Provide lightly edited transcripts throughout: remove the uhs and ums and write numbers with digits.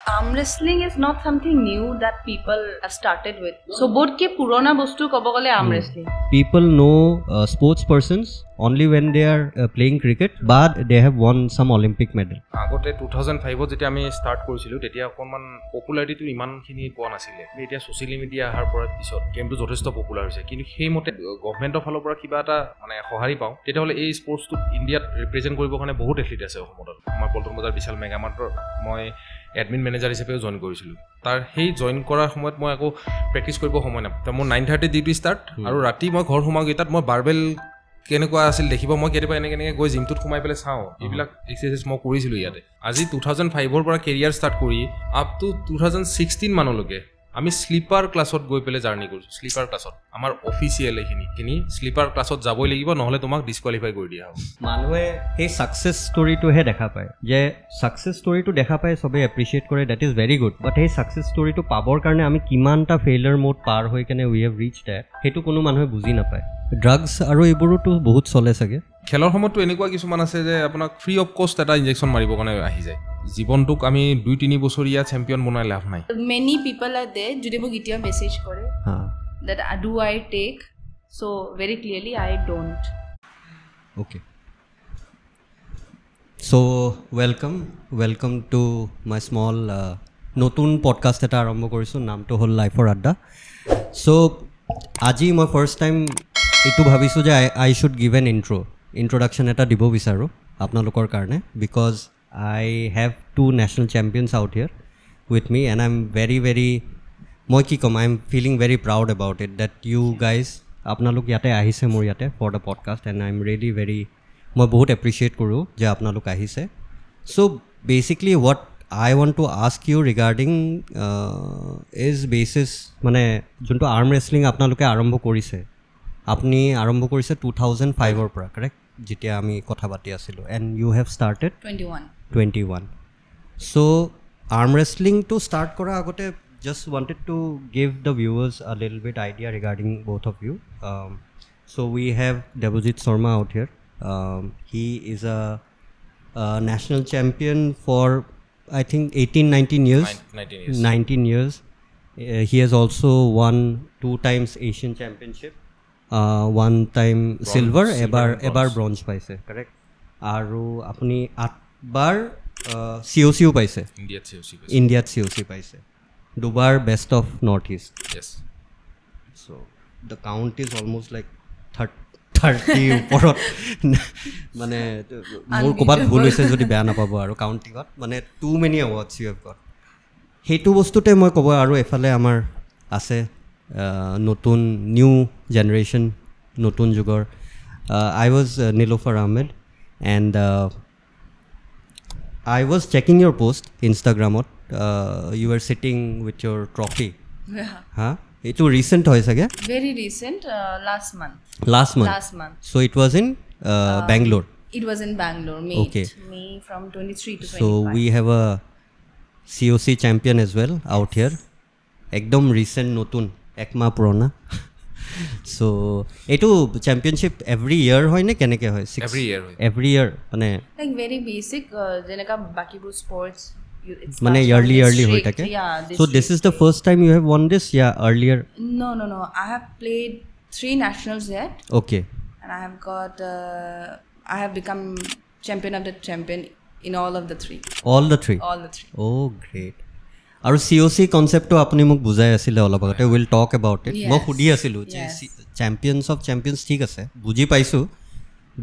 Arm wrestling is not something new that people have started with. So both ke purana bostu kobo gole arm wrestling. People know sports persons only when they are playing cricket, but they have won some Olympic medal. Agote 2005 ত যেতিয়া আমি start কৰিছিলো তেতিয়া অকমান পপুলাৰিটিটো ইমানখিনি পোৱা নাছিলে। এতিয়া social media আহাৰ পৰা পিছত গেমটো যথেষ্ট পপুলাৰ হৈছে, কিন্তু সেই মতে গভৰ্ণমেণ্টৰ ফালৰ পৰা কিবা এটা মানে সহাৰি পাওঁ তেতিয়াহ'লে এই স্পৰ্টছটো ইণ্ডিয়াত ৰিপ্ৰেজেণ্ট কৰিবৰ কাৰণে বহুত এথলিট আছে অসমত। আমাৰ পল্টন বজাৰ বিশাল মেগামাৰ্টৰ মই এডমিন মেনেজাৰ হিচাপেও জইন কৰিছিলোঁ। তাৰ সেই জইন কৰাৰ সময়ত মই আকৌ প্ৰেক্টিছ কৰিব সময় নাপাওঁ। মোৰ 9:30 ডিউটি ষ্টাৰ্ট আৰু ৰাতি মই ঘৰ সোমাওঁগৈ। তাত মই বাৰবেল কেনেকুৱা আছিল দেখিব, মই কেতিয়াবা এনেকৈ গৈ জিমটোত সোমাই পেলাই চাওঁ। এইবিলাক এক্সাৰচাইজ মই কৰিছিলোঁ ইয়াতে। আজি 2005ৰ পৰা কেৰিয়াৰ ষ্টাৰ্ট কৰি আপ টু 2016 মানলৈকে আমি স্লিপাৰ ক্লাছত গৈ পেলাই জাৰ্ণি কৰিছোঁ। স্লিপাৰ ক্লাছত আমাৰ অফিচিয়েল এইখিনি স্লিপাৰ ক্লাছত যাবই লাগিব, নহ'লে তোমাক ডিছকুৱালিফাই কৰি দিয়া হ'ব। মানুহে সেই ছাকচেছ ষ্টৰিটোহে দেখা পায়, যে ছাকচেছ ষ্টৰিটো দেখা পায় চবেই এপ্ৰিচিয়েট কৰে, ডেট ইজ ভেৰি গুড। বাট সেই ছাকচেছ ষ্টৰিটো পাবৰ কাৰণে আমি কিমানটা ফেইলিয়াৰ মোড পাৰ হৈ কেনে উই হেভ ৰিচ ডেট, সেইটো কোনো মানুহে বুজি নাপায়। ড্ৰাগছ আৰু এইবোৰোতো বহুত চলে চাগে। খেলৰ সময়ততো এনেকুৱা কিছুমান আছে যে আপোনাক ফ্ৰী অফ কষ্ট এটা ইনজেকশ্যন মাৰিবৰ কাৰণে আহি যায়। জীৱনটোক আমি 2-3 বছৰীয়া চেম্পিয়ন বনাই লাভ নাই। Many people are there যদি মোক এতিয়া মেছেজ কৰে that do I take, so very clearly I don't. Okay, so welcome to my small নতুন পডকাষ্ট এটা আৰম্ভ কৰিছোঁ, নামটো হ'ল লাইফৰ আড্ডা। চ' আজি মই ফাৰ্ষ্ট টাইম এইটো ভাবিছোঁ যে আই শুড গিভ এন ইণ্ট্ৰডাকশ্যন এটা দিব বিচাৰোঁ আপোনালোকৰ কাৰণে, because I have 2 national champions out here with me, and I'm very moi ki kom, I'm feeling very proud about it that you guys apnalok yate ahise mor yate for the podcast, and I'm really very moi bahut appreciate koru je apnalok ahise. So basically what I want to ask you regarding is basis mane junto arm wrestling apnaloke arambho korise, apni arambho korise 2005 or pora, correct? Jitia ami kotha pati asilo, and you have started 21. So arm wrestling to start kora agote just wanted to give the viewers a little bit idea regarding both of you. So we have Debojit Sharma out here. He is a national champion for I think 19 years. 19 years. He has also won 2 times Asian Championship, 1 time bronze, silver, ebar bronze paise, correct? Aru apni 8 bar COCও পাইছে, ইণ্ডিয়াত COC পাইছে, 2 বাৰ best of north east. So' the count is almost like 30 ওপৰত। মানে মোৰ ক'ৰবাত ভুল হৈছে যদি বেয়া নাপাব আৰু কাউণ্টিঙত, মানে too many awards you have got. সেইটো বস্তুতে মই ক'ব, আৰু এফালে আমাৰ আছে নতুন নিউ জেনেৰেশ্যন, নতুন যুগৰ। I was Nilofar Ahmed, and I was checking your post Instagramot. You were sitting with your trophy. Yeah. Huh? It was recent hoy sage? Very recent, last month. So it was in Bangalore. It was in Bangalore, May from 23 to 25. So we have a COC champion as well out here. Ekdom recent notun, ekma purana. So etu championship every year hoy ne keneke hoy? Every year mane like very basic jenaka baki bu sports mane yearly hoy take. So this is the first time you have won this? Earlier no I have played 3 nationals yet. Okay. And I have got I have become champion of the champion in all the three. Oh great. আৰু COC কনচেপ্টটো আপুনি মোক বুজাই আছিলে অলপ আগতে, will talk about it. মই সুধি আছিলোঁ যে চেম্পিয়নছ অফ চেম্পিয়নছ ঠিক আছে, বুজি পাইছোঁ,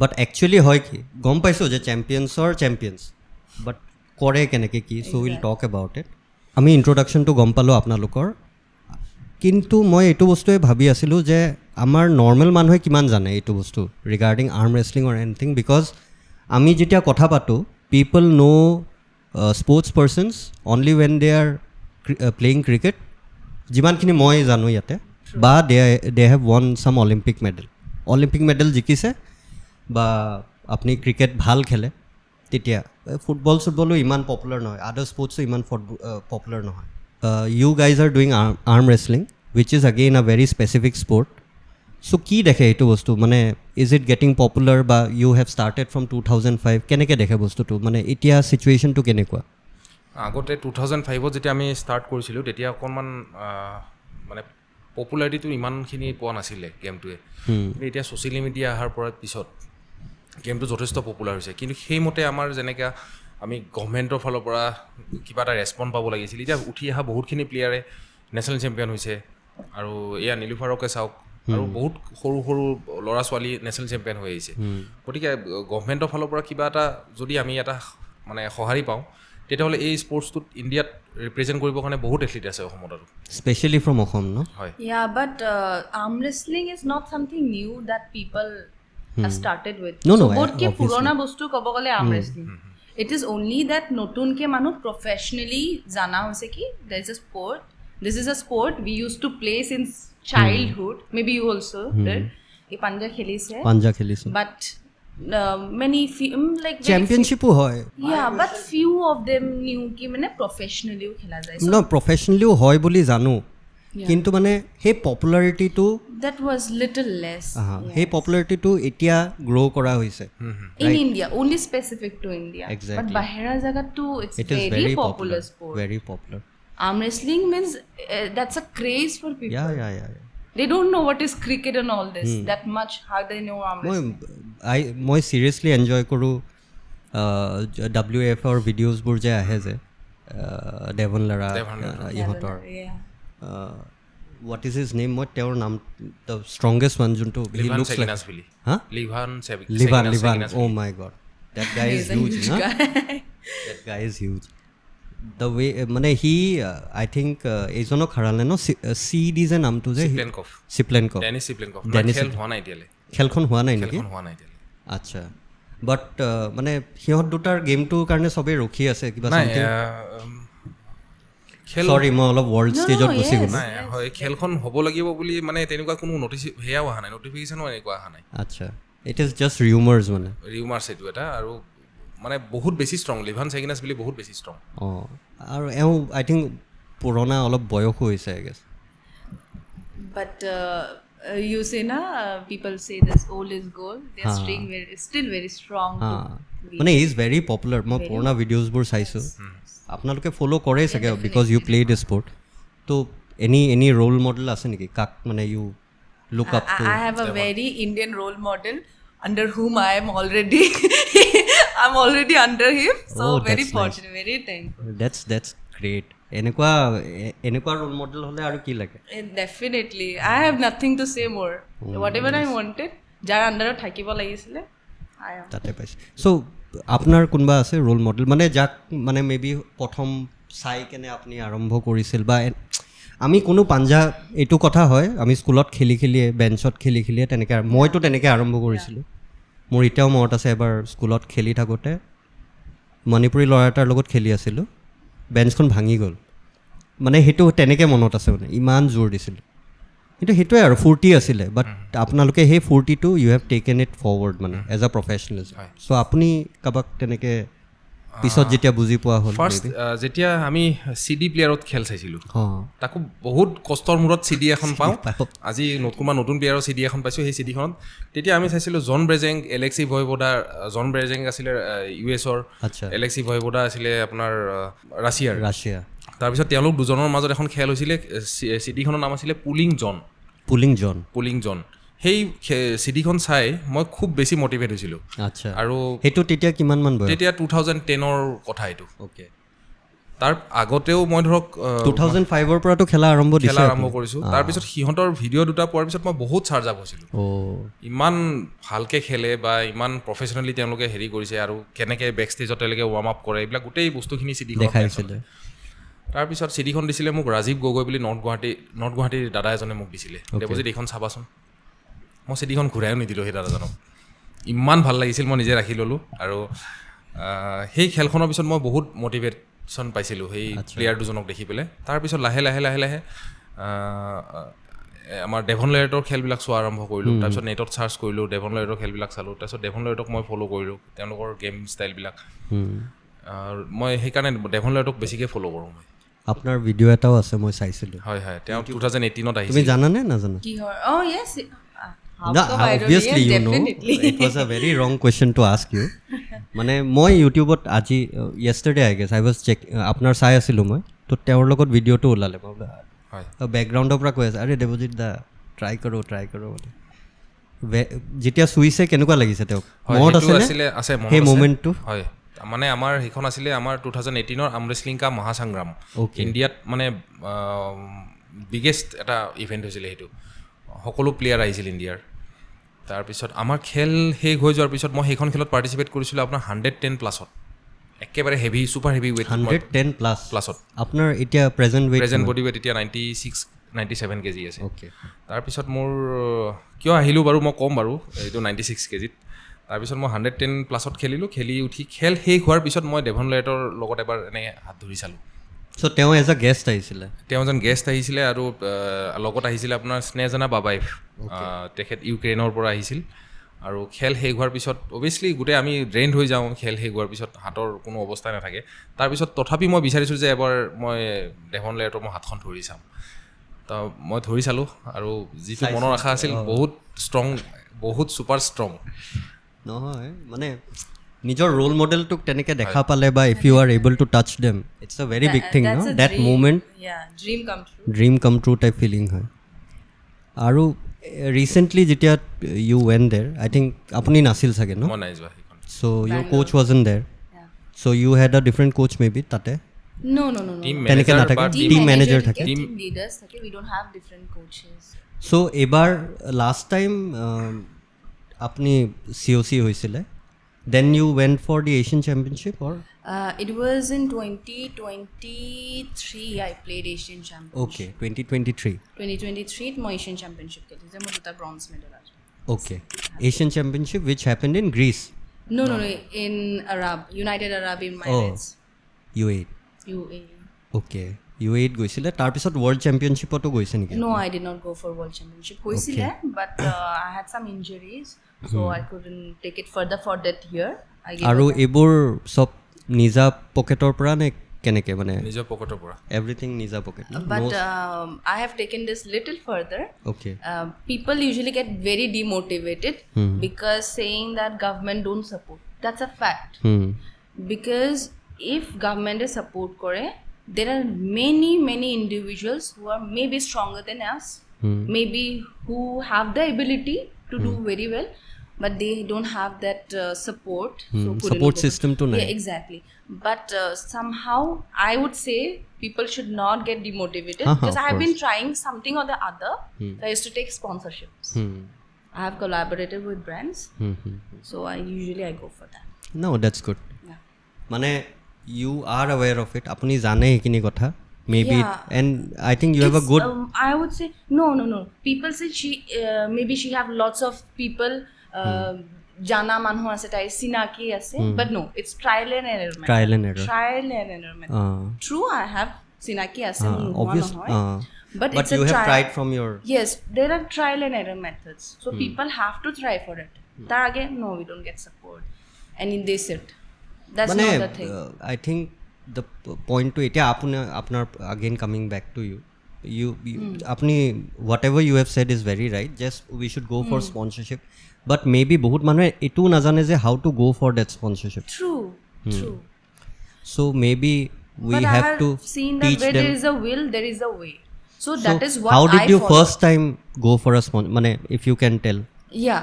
বাট একচুৱেলি হয় কি গম পাইছোঁ যে চেম্পিয়নছ, বাট কৰে কেনেকৈ কি, চ' উইল টক এবাউট ইট। আমি ইণ্ট্ৰডাকশ্যনটো গম পালোঁ আপোনালোকৰ, কিন্তু মই এইটো বস্তুৱে ভাবি আছিলোঁ যে আমাৰ নৰ্মেল মানুহে কিমান জানে এইটো বস্তু regarding arm wrestling or anything, because আমি যেতিয়া কথা পাতোঁ people know' sports persons only when they are playing cricket, যিমানখিনি মই জানো ইয়াতে, বা they have won some Olympic medal জিকিছে, বা আপুনি ক্ৰিকেট ভাল খেলে, তেতিয়া ফুটবলো ইমান পপুলাৰ নহয়, আদাৰ স্পৰ্টছো ইমান পপুলাৰ নহয়। You guys are doing arm wrestling, which is again a very specific sport. So' কি দেখে এইটো বস্তু, মানে ইজ ইট গেটিং পপুলাৰ, বা ইউ হেভ ষ্টাৰ্টেড ফ্ৰম 2005, কেনেকৈ দেখে বস্তুটো, মানে এতিয়া চিটুৱেশ্যনটো কেনেকুৱা? আগতে 2005 যেতিয়া আমি ষ্টাৰ্ট কৰিছিলোঁ তেতিয়া অকণমান মানে পপুলাৰিটিটো ইমানখিনি পোৱা নাছিলে গেমটোৱে কিন্তু এতিয়া ছ'চিয়েল মিডিয়া অহাৰ পৰা পিছত গেমটো যথেষ্ট পপুলাৰ হৈছে কিন্তু সেইমতে আমাৰ যেনেকৈ আমি গভৰ্ণমেণ্টৰ ফালৰ পৰা কিবা এটা ৰেছপন্স পাব লাগিছিল এতিয়া উঠি অহা বহুতখিনি প্লেয়াৰে নেশ্যনেল চেম্পিয়ন হৈছে আৰু এয়া নীলোফাৰকে চাওক আৰু বহুত সৰু সৰু ল'ৰা ছোৱালী নেশ্যনেল চেম্পিয়ন হৈ আহিছে গতিকে গভৰ্ণমেণ্টৰ ফালৰ পৰা কিবা এটা যদি আমি এটা মানে সঁহাৰি পাওঁ তেতিয়াহ'লে এই স্পৰ্টছটোত ইণ্ডিয়াত ৰিপ্ৰেজেণ্ট কৰিবৰ কাৰণে বহুত এথলিট আছে অসমত আৰু স্পেচিয়েলি ফ্ৰম অসম ন হয় Yeah, but arm wrestling is not something new that people have started with. No, so, I- both ke obviously. purana bostu kobo gole arm wrestling. It is only that notun ke manu professionally jana hoise ki there is a sport. This is a sport we used to play since childhood. Maybe you also did. Ye panja khelise. পাঞ্জা খেলিছো But many like very চেম্পিয়নশ্বিপো হয় yeah, but few of them knew ki mane professionally khela jai. So ন প্ৰফেচনেলিও হয় বুলি জানো কিন্তু মানে সেই পপুলাৰিটিটো that was little less. সেই পপুলাৰিটিটো এতিয়া গ্ৰ' কৰা হৈছে In India, only specific to India. Exactly. But Bahira Jagat too, it's it is very popular sport. very popular Arm wrestling means that's a craze for people. yeah They don't know what is cricket and all this. That much how they know arm wrestling. মই চিৰিয়াছলি enjoy কৰোঁ WF ৰ ভিডিঅ'জবোৰ যে আহে যে দেৱন লাৰা ইহঁতৰ Yeah. What is his name মই তেওঁৰ নাম দ্য ষ্ট্ৰংগেষ্ট ওৱান যোনটো লিভান চেগিনাছভিলি হা Levan Levan oh' my god that guy is huge না that guy is huge the way মানে হি আই থিংক এইজনক হাৰালে ন চি ডি যে নামটো যে চিপ্লেনকভ ডেনিছ চিপ্লেনকভ খেল হোৱা নাই এতিয়ালৈ খেলখন হোৱা নাই নেকি খেলখন হোৱা নাই এতিয়ালৈ আচ্ছা বাট মানে সিহঁত দুটাৰ গেমটোৰ কাৰণে চবেই ৰখি আছে কিবা চৰি মই অলপ ৱৰ্ল্ড ষ্টেজত গুচি গ'লো নাই হয় খেলখন হ'ব লাগিব বুলি মানে তেনেকুৱা কোনো নটিচ সেয়াও অহা নাই নটিফিকেশ্যনো এনেকুৱা অহা নাই আচ্ছা ইট ইজ জাষ্ট ৰিউমাৰ্ছ মানে ৰিউমাৰ্ছ এইটো এটা আৰু মানে বহুত বেছি ষ্ট্ৰং লিভান চেগিনাছ বুলি বহুত বেছি ষ্ট্ৰং অঁ আৰু এওঁ আই থিংক পুৰণা অলপ বয়সো হৈছে I guess But you say na people say this old is gold. They are still very strong. মানে ইজ ভেৰি পপুলাৰ মই পুৰণা ভিডিঅ'জবোৰ চাইছোঁ আপোনালোকে ফ'ল' কৰে চাগে because you play the sport ত' এনি ৰ'ল মডেল আছে নেকি কাক মানে you look up to I have a very Indian role model under whom I am already I'm already under him. So Oh, very that's fortunate, very thankful. That's great এনেকুৱা ৰ'ল model হ'লে আৰু কি লাগে Definitely. I have nothing to say more. Whatever I wanted, যাৰ আণ্ডাৰত থাকিব লাগিছিলে I am. তাতে পাইছে চ' আপোনাৰ কোনোবা আছে ৰ'ল মডেল মানে যাক মানে মে বি প্ৰথম চাই কেনে আপুনি আৰম্ভ কৰিছিল বা আমি কোনো পাঞ্জা এইটো কথা হয় আমি স্কুলত খেলি খেলিয়ে বেঞ্চত খেলি খেলিয়ে তেনেকৈ মইতো তেনেকৈ আৰম্ভ কৰিছিলোঁ মোৰ এতিয়াও মনত আছে এবাৰ স্কুলত খেলি থাকোঁতে মণিপুৰী ল'ৰা এটাৰ লগত খেলি আছিলোঁ বেঞ্চখন ভাঙি গ'ল মানে সেইটো তেনেকৈ মনত আছে মানে ইমান জোৰ দিছিলোঁ কিন্তু সেইটোৱে আৰু ফূৰ্তি আছিলে বাট আপোনালোকে সেই ফূৰ্তিটো you have taken it forward মানে এজ আ প্ৰফেচনেলিজম চ' আপুনি কাৰোবাক তেনেকৈ পিছত যেতিয়া বুজি পোৱা হ'ল ফাৰ্ষ্ট যেতিয়া আমি CD প্লেয়াৰত খেল চাইছিলোঁ তাকো বহুত কষ্টৰ মূৰত CD এখন পাওঁ আজি কোনোবা নতুন প্লেয়াৰৰ CD এখন পাইছোঁ সেই CDখনত তেতিয়া আমি চাইছিলোঁ জন ব্ৰেজেং এলেক্সি ভয়ভোডা জন ব্ৰেজেং আছিলে US-ৰ এলেক্সি ভয়ভোডা আছিলে আপোনাৰ ৰাছিয়া তাৰপিছত তেওঁলোক দুজনৰ মাজত এখন খেল হৈছিলে CDখনৰ নাম আছিলে পুলিং জন সেই CDখন চাই মই খুব বেছি মটিভেট হৈছিলোঁ আচ্ছা আৰু সেইটো তেতিয়া কিমানমান বয়স তেতিয়া 2010ৰ কথা এইটো অ'কে তাৰ আগতেও মই ধৰক 2005ৰ পৰাতো খেলা আৰম্ভ কৰিছোঁ তাৰপিছত সিহঁতৰ ভিডিঅ' দুটা পোৱাৰ পিছত মই বহুত চাৰ্জ আপ হৈছিলোঁ ইমান ভালকৈ খেলে বা ইমান প্ৰফেচনেলি তেওঁলোকে হেৰি কৰিছে আৰু কেনেকৈ বেক ষ্টেজত তেওঁলোকে ৱাৰ্ম আপ কৰে এইবিলাক গোটেই বস্তুখিনি দেখাইছিলে তাৰপিছত CDখন দিছিলে মোক ৰাজীৱ গগৈ বুলি নৰ্থ গুৱাহাটীৰ দাদা এজনে মোক দিছিলে দেৱজিৎ এইখন চাবাচোন মই CDখন ঘূৰাইও নিদিলোঁ সেই দাদাজনক ইমান ভাল লাগিছিল মই নিজে ৰাখি ল'লোঁ আৰু সেই খেলখনৰ পিছত মই বহুত মটিভেশ্যন পাইছিলোঁ সেই প্লেয়াৰ দুজনক দেখি পেলাই তাৰপিছত লাহে আমাৰ ডেভন লয়েটৰ খেলবিলাক চোৱা আৰম্ভ কৰিলোঁ তাৰপিছত নেটত চাৰ্চ কৰিলোঁ ডেভন লয়েটৰ খেলবিলাক চালোঁ তাৰপিছত ডেভন লয়েটক মই ফ'ল' কৰিলোঁ তেওঁলোকৰ গেম ষ্টাইলবিলাক মই সেইকাৰণে ডেভন লয়েটক বেছিকৈ ফ'ল' কৰোঁ মই আপোনাৰ ভিডিঅ' এটাও আছে মই চাইছিলোঁ হয় তেওঁ 2018ত আহিছিল তুমি জানানে নাজানা কি হয় oh yes No, obviously you know. It was a very wrong question to ask you. মানে মই ইউটিউবত আজি yesterday I guess I was check আপোনাৰ চাই আছিলো মই তো তেওঁৰ লগত ভিডিঅ'টো ওলালে হয় বেকগ্ৰাউণ্ডৰ পৰা কৈ আছে আৰে দেৱজিৎ দা ট্ৰাই কৰো যেতিয়া চুইছে কেনেকুৱা লাগিছে তেওঁক মনত আছে সেই মোমেণ্টটো হয় মানে আমাৰ সেইখন আছিলে আমাৰ 2018 আৰ্ম ৰেসলিং কা মহাসংগ্ৰাম ইণ্ডিয়াত মানে বিগেষ্ট এটা ইভেণ্ট হৈছিলে সেইটো সকলো প্লেয়াৰ আহিছিল ইণ্ডিয়াৰ তাৰপিছত আমাৰ খেল শেষ হৈ যোৱাৰ পিছত মই সেইখন খেলত পাৰ্টিচিপেট কৰিছিলোঁ আপোনাৰ 110 প্লাছত একেবাৰে হেভি ছুপাৰ হেভি ৱেইট 110 প্লাছত আপোনাৰ এতিয়া প্ৰেজেন্ট বডি ৱেইট এতিয়া 97 কেজি আছে ওকে তাৰপিছত মোৰ কিয় আহিলোঁ বাৰু মই ক'ম বাৰু এইটো 96 কেজিত তাৰপিছত মই 110 প্লাছত খেলি উঠি খেল শেষ হোৱাৰ পিছত মই ডেভন লেটৰ লগত এবাৰ এনে হাত ধৰি চালোঁ সো তেওঁ এজ আ গেষ্ট আহিছিলে তেওঁ এজন গেষ্ট আহিছিলে আৰু লগত আহিছিলে আপোনাৰ স্নেহজনা বাবাই তেখেত ইউক্ৰেইনৰ পৰা আহিছিল আৰু খেল শেষ হোৱাৰ পিছত অবভিয়াছলি গোটেই আমি ড্ৰেইণ্ড হৈ যাওঁ খেল শেষ হোৱাৰ পিছত হাতৰ কোনো অৱস্থা নাথাকে তাৰপিছত তথাপি মই বিচাৰিছোঁ যে এবাৰ মই ডেভন লেটৰ মই হাতখন ধৰি চাম তো মই ধৰি চালোঁ আৰু যিটো মনৰ আশা আছিল বহুত ষ্ট্ৰং বহুত ছুপাৰ ষ্ট্ৰং নহয় মানে নিজৰ ৰোল মডেলটোক তেনেকে দেখা পালে বা if you are able to touch them it's a very big thing ন that moment dream come true type feeling হয় আৰু ৰিচেণ্টলি যেতিয়া ইউ ৱেণ্ট দেৰ আই থিংক আপুনি নাছিল চাগে ন চ' ইউৰ কোচ ৱাজন্ট দেৰ চ' ইউ হেড আ ডিফাৰেণ্ট কোচ মে বি তাতে তেনেকে নাথাকে টিম মেনেজাৰ থাকে চ' এইবাৰ লাষ্ট টাইম আপুনি COC হৈছিলে then you went for the Asian Championship or it was in 2023 I played Asian Championship okay 2023 my Asian Championship kelise je mota bronze medal ase okay Asian Championship which happened in Greece no in United Arab Emirates UAE okay UAE গৈছিলে তাৰ পিছত world championship তো গৈছে নেকি no I did not go for world championship হৈছিলে but I had some injuries so I couldn't take it further for that year I gave আৰু এবোৰ সব নিজা পকেটৰ পৰা নে কেনেকে মানে নিজা পকেটৰ পৰা everything নিজা pocket but I have taken this little further okay people usually get very demotivated because saying that government don't support that's a fact because if government is support kore there are many individuals who are maybe stronger than us maybe who have the ability to do very well but they don't have that support support system to yeah exactly but somehow I would say people should not get demotivated because I have been trying something or the other I used to take sponsorships I have collaborated with brands so I usually go for that no that's good yeah mane you are aware of it apuni jane ekini kotha maybe yeah. and I think you have a good I would say no people say she maybe she have lots of people jana manhu ase tai sinaki ase but no it's trial and error true I have sinaki ase obviously but it's you have tried from your yes there are trial and error methods so people have to try for it tar again no we don't get support and in this it that's not the thing I think the point to it apnar again coming back to you apni whatever you have said is very right just we should go for sponsorship but maybe bahut manhe etu na jane je how to go for that sponsorship true so maybe we but have to seen that teach where them there is a will there is a way so that is what how did you followed. first time go for a sponsor mane if you can tell yeah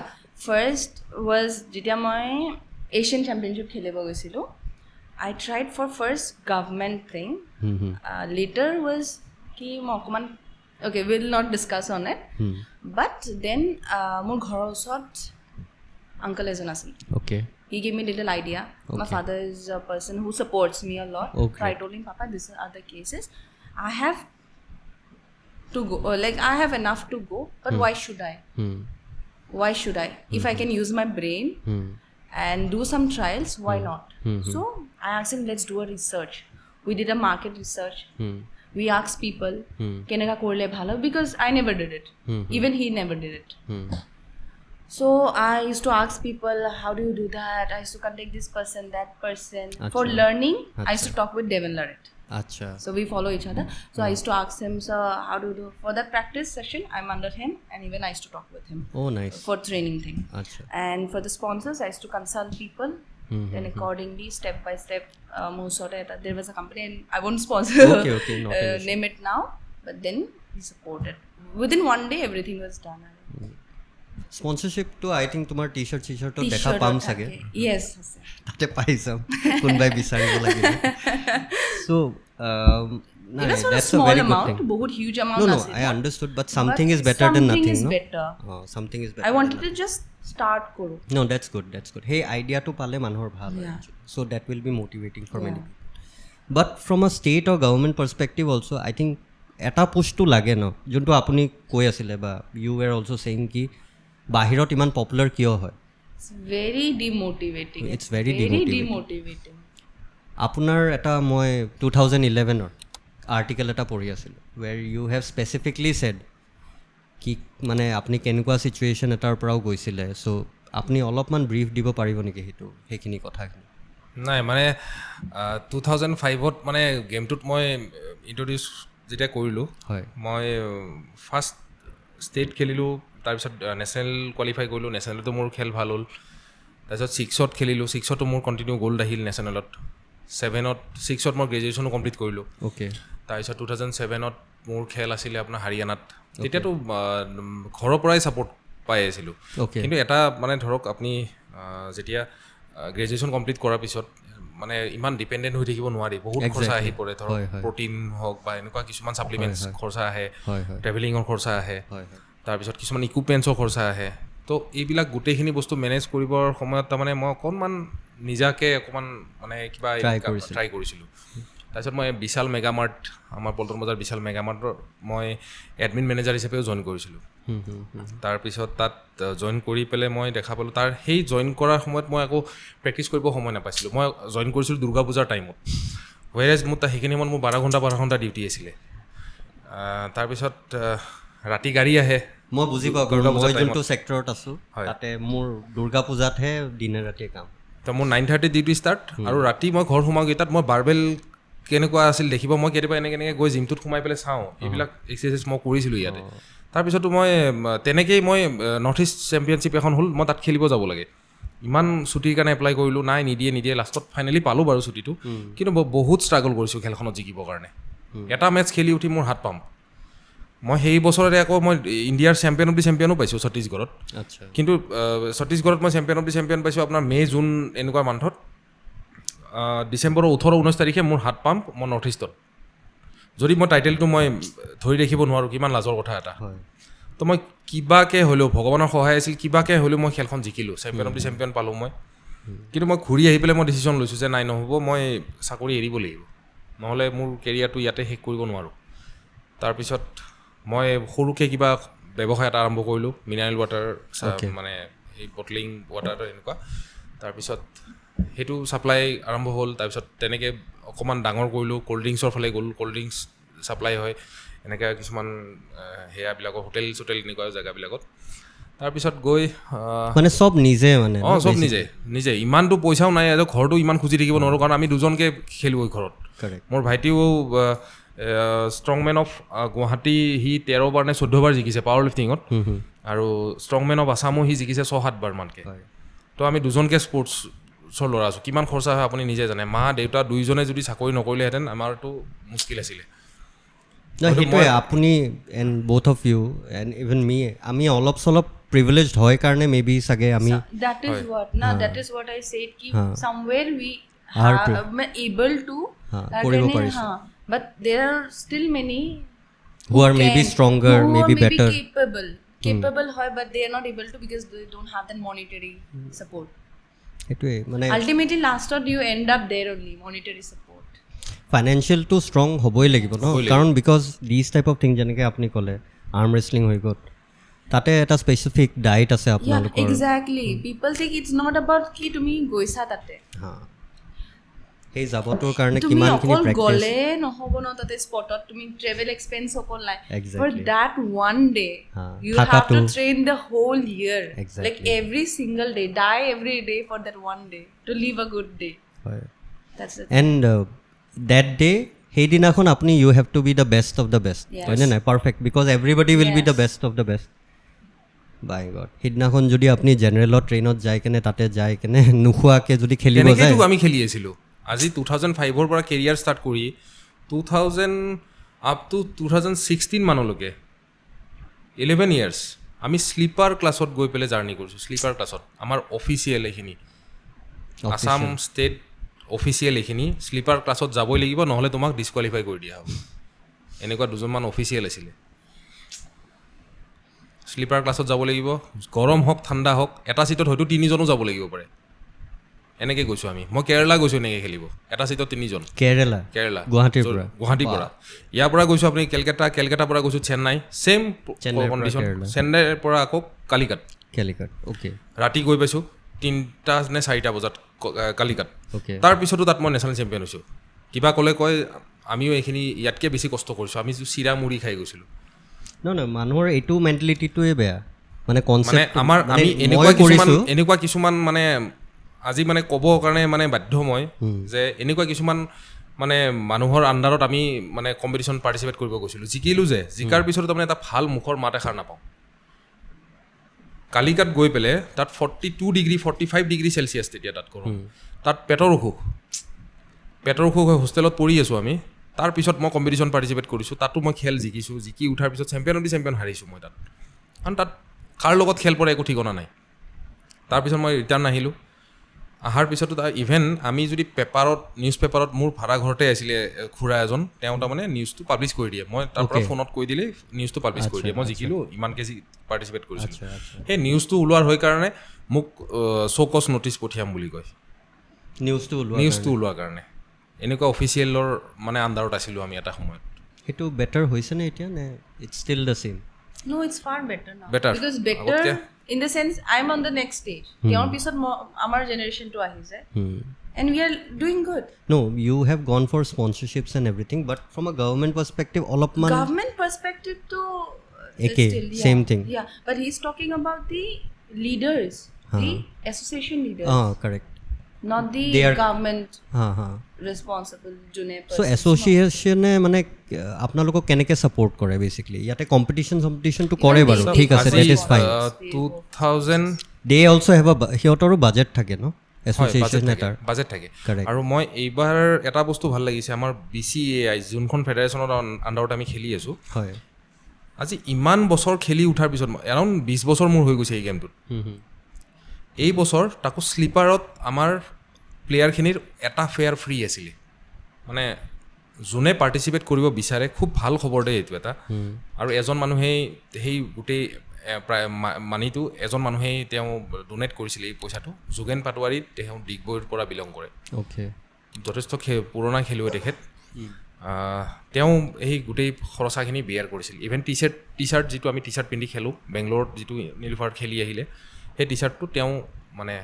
first was jetia moi Asian Championship khelibo goisilo I tried for first government thing later was ki mokuman okay we'll not discuss on it but then mor ghor osot uncle ejon asil okay he gave me a little idea my father is a person who supports me a lot so I told him papa this are other cases I have to go like I have enough to go but why should I if I can use my brain and do some trials why not so I asked him let's do a research we did a market research we asked people keneka korle bhalo because I never did it even he never did it so I used to ask people how do you do that I used to contact this person that person for learning I used to talk with Devon Larrett Acha. So we follow each other. So I used to ask him, sir, how do you do? For that practice session, I'm under him, and even I used to talk with him. Oh, nice. For training thing. Acha. And for the sponsors, I used to consult people. Then accordingly, step by step, there was a company, and I won't sponsor okay, not an issue. name it now, but then he supported. Within one day, everything was done. Sponsorship to I think tumar t-shirt to dekha pam sage. Yes. Tate paisam kunbai bisaribo lagile. So it was for a small amount, बहुत huge amount. No, I understood, but something is better than nothing. Something is better. Something is better. I wanted to just start koro. No, that's good. Hey, idea to pale manhor bhal. So that will be motivating for many people. But from a state or government perspective also, I think eta push to lage no. Junto apuni koi asile ba you were also saying ki bahirot iman popular kiyo hoy. It's very demotivating. It's very demotivating. Apunar eta moi 2011 or article eta pori asil where you have specifically said ki mane apni kenukwa situation etar parao goisile, so apni olopman brief dibo paribo niki hetu hekini kotha khini? নাই মানে 2005ত মানে গেমটোত মই introduce যেতিয়া কৰিলোঁ মই first state খেলিলোঁ, তাৰপিছত national qualify কৰিলোঁ, নেশ্যনেলতো মোৰ খেল ভাল হ'ল, তাৰপিছত 6ত খেলিলোঁ, 6তো মোৰ কণ্টিনিউ গ'ল্ড আহিল নেশ্যনেলত, 6ত মই গ্ৰেজুৱেশ্যনো কমপ্লিট কৰিলোঁ। অ'কে। তাৰপিছত 2007ত মোৰ খেল আছিলে আপোনাৰ হাৰিয়ানাত, তেতিয়াতো ঘৰৰ পৰাই ছাপৰ্ট পাই আছিলোঁ, কিন্তু এটা মানে ধৰক আপুনি যেতিয়া গ্ৰেজুৱেশ্যন কমপ্লিট কৰাৰ পিছত মানে ইমান ডিপেণ্ডেণ্ট হৈ থাকিব নোৱাৰি, বহুত খৰচা আহি পৰে, ধৰক প্ৰটিন হওক বা এনেকুৱা কিছুমান ছাপ্লিমেণ্টছ খৰচা আহে, ট্ৰেভেলিঙৰ খৰচা আহে, তাৰপিছত কিছুমান ইকুইপমেণ্টছৰ খৰচা আহে, তো এইবিলাক গোটেইখিনি বস্তু মেনেজ কৰিবৰ সময়ত তাৰমানে মই অকণমান নিজাকৈ অকণমান মানে কিবা ট্ৰাই কৰিছিলোঁ। তাৰপিছত মই বিশাল মেগামাৰ্ট, আমাৰ পল্টন বজাৰ বিশাল মেগামাৰ্টৰ মই এডমিন মেনেজাৰ হিচাপেও জইন কৰিছিলোঁ। তাৰপিছত তাত জইন কৰি পেলাই মই দেখা পালোঁ তাৰ সেই জইন কৰাৰ সময়ত মই আকৌ প্ৰেক্টিছ কৰিব সময় নাপাইছিলোঁ। মই জইন কৰিছিলোঁ দুৰ্গা পূজাৰ টাইমত, ৱেৰেজ মোৰ সেইখিনি সময়ত মোৰ 12 ঘণ্টা ডিউটি আছিলে। তাৰপিছত ৰাতি গাড়ী আহে, মই বুজি পাওঁ, মই যোনটো ছেক্টৰত আছোঁ তাতে মোৰ দুৰ্গা পূজাতহে দিনে ৰাতিয়ে কাম। তো মোৰ 9:30 ডিউটি ষ্টাৰ্ট, আৰু ৰাতি মই ঘৰ সোমাওঁগৈ, তাত মই বাৰ্বেল কেনেকুৱা আছিল দেখিব, মই কেতিয়াবা এনেকৈ গৈ জিমটোত সোমাই পেলাই চাওঁ, এইবিলাক এক্সাৰচাইজ মই কৰিছিলোঁ ইয়াতে। তাৰপিছতো মই তেনেকৈয়ে মই নৰ্থ ইষ্ট চেম্পিয়নশ্বিপ এখন হ'ল, মই তাত খেলিব যাব লাগে, ইমান ছুটিৰ কাৰণে এপ্লাই কৰিলোঁ, নাই নিদিয়ে, লাষ্টত ফাইনেলি পালোঁ বাৰু ছুটিটো, কিন্তু বহুত ষ্ট্ৰাগল কৰিছোঁ খেলখনত জিকিবৰ কাৰণে। এটা মেটচ খেলি উঠি মোৰ হাত পাম্প, মই সেই বছৰতে আকৌ মই ইণ্ডিয়াৰ চেম্পিয়ন অফ দি চেম্পিয়নো পাইছোঁ ছত্তীশগড়ত, কিন্তু ছত্তীশগড়ত মই চেম্পিয়ন অফ দি চেম্পিয়ন পাইছোঁ আপোনাৰ মে' জুন এনেকুৱা মান্থত। ডিচেম্বৰৰ 18-19 তাৰিখে মোৰ হাত পাম্প মই নৰ্থ ইষ্টত, যদি মই টাইটেলটো মই ধৰি ৰাখিব নোৱাৰোঁ কিমান লাজৰ কথা এটা। তো মই কিবাকৈ হ'লেও, ভগৱানৰ সহায় আছিল, কিবাকৈ হ'লেও মই খেলখন জিকিলোঁ, চেম্পিয়ন অফ দি চেম্পিয়ন পালোঁ মই। কিন্তু মই ঘূৰি আহি পেলাই মই ডিচিশ্যন লৈছোঁ যে নাই, নহ'ব, মই চাকৰি এৰিব লাগিব, নহ'লে মোৰ কেৰিয়াৰটো ইয়াতে শেষ কৰিব নোৱাৰোঁ। তাৰপিছত মই সৰুকৈ কিবা ব্যৱসায় এটা আৰম্ভ কৰিলোঁ, মিনাৰেল ৱাটাৰ, মানে এই বটলিং ৱাটাৰ এনেকুৱা। তাৰপিছত সেইটো ছাপ্লাই আৰম্ভ হ'ল, তাৰপিছত তেনেকৈ অকণমান ডাঙৰ কৰিলোঁ, ক'ল্ড ড্ৰিংকছৰ ফালে গ'লোঁ, ক'ল্ড ড্ৰিংকছ ছাপ্লাই হয় এনেকৈ কিছুমান সেয়াবিলাকৰ হোটেল চোটেল এনেকুৱা জেগাবিলাকত। তাৰপিছত গৈ মানে চব নিজে, মানে চব নিজে, ইমানটো পইচাও নাই, ঘৰটো ইমান খুজি থাকিব নোৱাৰোঁ, কাৰণ আমি দুজনকৈ খেলোঁ ঘৰত। মোৰ ভাইটিও ষ্ট্ৰংমেন অফ গুৱাহাটী, সি 13 বাৰ নে 14 বাৰ জিকিছে পাৱাৰ লিফটিঙত, আৰু ষ্ট্ৰংমেন অফ আছামো সি জিকিছে 6-7 বাৰ মানকৈ। তো আমি দুজনকৈ স্পৰ্টছৰ ল'ৰা আছোঁ, কিমান খৰচা হয় আপুনি নিজে জানে। মা দেউতা দুইজনে যদি চাকৰি নকৰিলেহেঁতেন আমাৰতো মুস্কিল আছিলে। সেইটোৱে আপুনি and both of you and even me, আমি অলপ চলপ প্ৰিভিলেজড হয় কাৰণে মেবি চাগে আমি that is what I said ki somewhere we are able to কৰিব পাৰিছোঁ, but there are still many who are maybe stronger, maybe better, capable hoy, but they are not able to because they don't have that monetary support. সেইটোৱে মানে ultimately last you end up there only, monetary support. Financial too strong হ'বই লাগিব ন, কাৰণ because this type of thing যেনেকৈ আপুনি ক'লে arm wrestling হৈ গ'ল, তাতে এটা স্পেচিফিক ডায়েট আছে আপোনালোকৰ। Exactly, people think it's not about কি তুমি গৈছা তাতে, সেই যাবটোৰ কাৰণে কিমানখিনি প্ৰেক্টিছ গ'লে নহ'ব ন, তাতে স্পটত তুমি ট্ৰেভেল এক্সপেন্স অকল নাই, for that one day you have to train the whole year, like every single day, die every day for that one day to live a good day. And that day সেইদিনাখন আপুনি you have to be the best of the best হয়নে নাই perfect because everybody will be the best of the best by God সেইদিনাখন যদি আপুনি জেনেৰেলত ট্ৰেইনত যাই কেনে তাতে যাই কেনে নোখোৱাকৈ যদি খেলিব যায় আমি খেলি আছিলোঁ আজি 2005ৰ পৰা কেৰিয়াৰ ষ্টাৰ্ট কৰি 2000 আপ টু 2016 মানলৈকে 11 ইয়াৰ্ছ আমি শ্লিপাৰ ক্লাছত গৈ পেলাই জাৰ্ণি কৰিছোঁ শ্লিপাৰ ক্লাছত আমাৰ অফিচিয়েল এইখিনি আছাম ষ্টেট অফিচিয়েল এইখিনি শ্লিপাৰ ক্লাছত যাবই লাগিব নহ'লে তোমাক ডিছকুৱালিফাই কৰি দিয়া হ'ব এনেকুৱা দুজনমান অফিচিয়েল আছিলে শ্লিপাৰ ক্লাছত যাব লাগিব গৰম হওক ঠাণ্ডা হওক এটা ছিটত হয়তো 3জনো যাব লাগিব পাৰে এনেকৈ গৈছোঁ আমি মই কেৰেলা গৈছোঁ এনেকৈ খেলিব এটা ছিটত 3জন কেৰেলা গুৱাহাটীৰ পৰা ইয়াৰ পৰা গৈছোঁ আপুনি কেলকাতাৰ পৰা গৈছোঁ চেন্নাই ছেইম কণ্ডিশ্যন চেন্নাইৰ পৰা আকৌ কালিকাট অ'কে ৰাতি গৈ পাইছোঁ 3টা নে 4টা বজাত কালিকাট তাৰপিছতো তাত মই নেশ্যনেল চেম্পিয়ন হৈছোঁ কিবা ক'লে কয় আমিও এইখিনি ইয়াতকৈ বেছি কষ্ট কৰিছোঁ আমি চিৰা মুড়ি খাই গৈছিলোঁ নহয় মানুহৰ এইটো মেণ্টেলিটিটোৱে বেয়া মানে কনচেপ্ট আমাৰ আমি এনেকুৱা কিছুমান মানে আজি মানে ক'বৰ কাৰণে মানে বাধ্য মই যে এনেকুৱা কিছুমান মানে মানুহৰ আণ্ডাৰত আমি মানে কম্পিটিশ্যন পাৰ্টিচিপেট কৰিব গৈছিলোঁ জিকিলোঁ যে জিকাৰ পিছতো তাৰমানে এটা ভাল মুখৰ মাত এষাৰ নাপাওঁ কালিকাত গৈ পেলাই তাত 42 ডিগ্ৰী 45 ডিগ্ৰী চেলচিয়াছ তেতিয়া তাত কৰোঁ তাত পেটৰ অসুখ হৈ হোষ্টেলত পৰি আছোঁ আমি তাৰপিছত মই কম্পিটিশ্যন পাৰ্টিচিপেট কৰিছোঁ তাতো মই খেল জিকিছোঁ জিকি উঠাৰ পিছত চেম্পিয়ন হাৰিছোঁ মই তাত কাৰণ তাত কাৰ লগত খেল পৰে একো ঠিকনা নাই তাৰপিছত মই ৰিটাৰ্ণ আহিলোঁ অহাৰ পিছতো ইভেন আমি যদি নিউজ পেপাৰত মোৰ ভাড়া ঘৰতে আছিলে খুৰা এজন তেওঁ তাৰমানে নিউজটো পাব্লিছ কৰি দিয়ে মই তাৰ পৰা ফোনত কৈ দিলেই নিউজটো পাব্লিছ কৰি দিয়ে মই জিকিলোঁ ইমান কেজি পাৰ্টিচিপেট কৰিছিলোঁ সেই নিউজটো ওলোৱাৰ হৈ কাৰণে মোক চৌকছ নটিচ পঠিয়াম বুলি কয় নিউজটো ওলোৱাৰ কাৰণে এনেকুৱা অফিচিয়েলৰ মানে আণ্ডাৰত আছিলোঁ আমি এটা সময়ত সেইটো বেটাৰ হৈছে নে এতিয়া নে it's still the same No, it's far better now. Because better in the sense I'm on the next stage. Your piece of our generation to ahise. And we are doing good. No, you have gone for sponsorships and everything, but from a government perspective, all of government perspective to still, same thing. Yeah, but he's talking about the leaders, the association leaders. Correct. Not the government responsible june person. So association মানে আপোনালোকক কেনেকৈ support কৰে basically ইয়াতে competition two কৰে বাৰু ঠিক আছে that is fine 2000 they also have a হিয়তৰো বাজেট থাকে ন এছ'চিয়েশ্যন এটাৰ বাজেট থাকে আৰু মই এইবাৰ এটা বস্তু ভাল লাগিছে আমাৰ BCAI যোনখন ফেডাৰেশ্যনৰ আণ্ডাৰত আমি খেলি আছোঁ হয় আজি ইমান বছৰ খেলি উঠাৰ পিছত এৰাউণ্ড 20 বছৰ মোৰ হৈ গৈছে এই গেমটোত এই বছৰ তাকো শ্লিপাৰত আমাৰ প্লেয়াৰখিনিৰ এটা ফেয়াৰ ফ্ৰী আছিলে মানে যোনে পাৰ্টিচিপেট কৰিব বিচাৰে খুব ভাল খবৰ দেই এইটো এটা আৰু এজন মানুহেই সেই গোটেই প্ৰায় মানিটো এজন মানুহেই তেওঁ ডোনেট কৰিছিলে এই পইচাটো যোগেন পাটোৱাৰী তেওঁ ডিগবৈৰ পৰা বিলং কৰে অ'কে যথেষ্ট পুৰণা খেলুৱৈ তেখেত তেওঁ এই গোটেই খৰচাখিনি বেয়াৰ কৰিছিল ইভেন টি চাৰ্ট যিটো আমি টি চাৰ্ট পিন্ধি খেলোঁ বেংগলোৰত যিটো নীলোফাৰত খেলি আহিলে সেই টি চাৰ্টটো তেওঁ মানে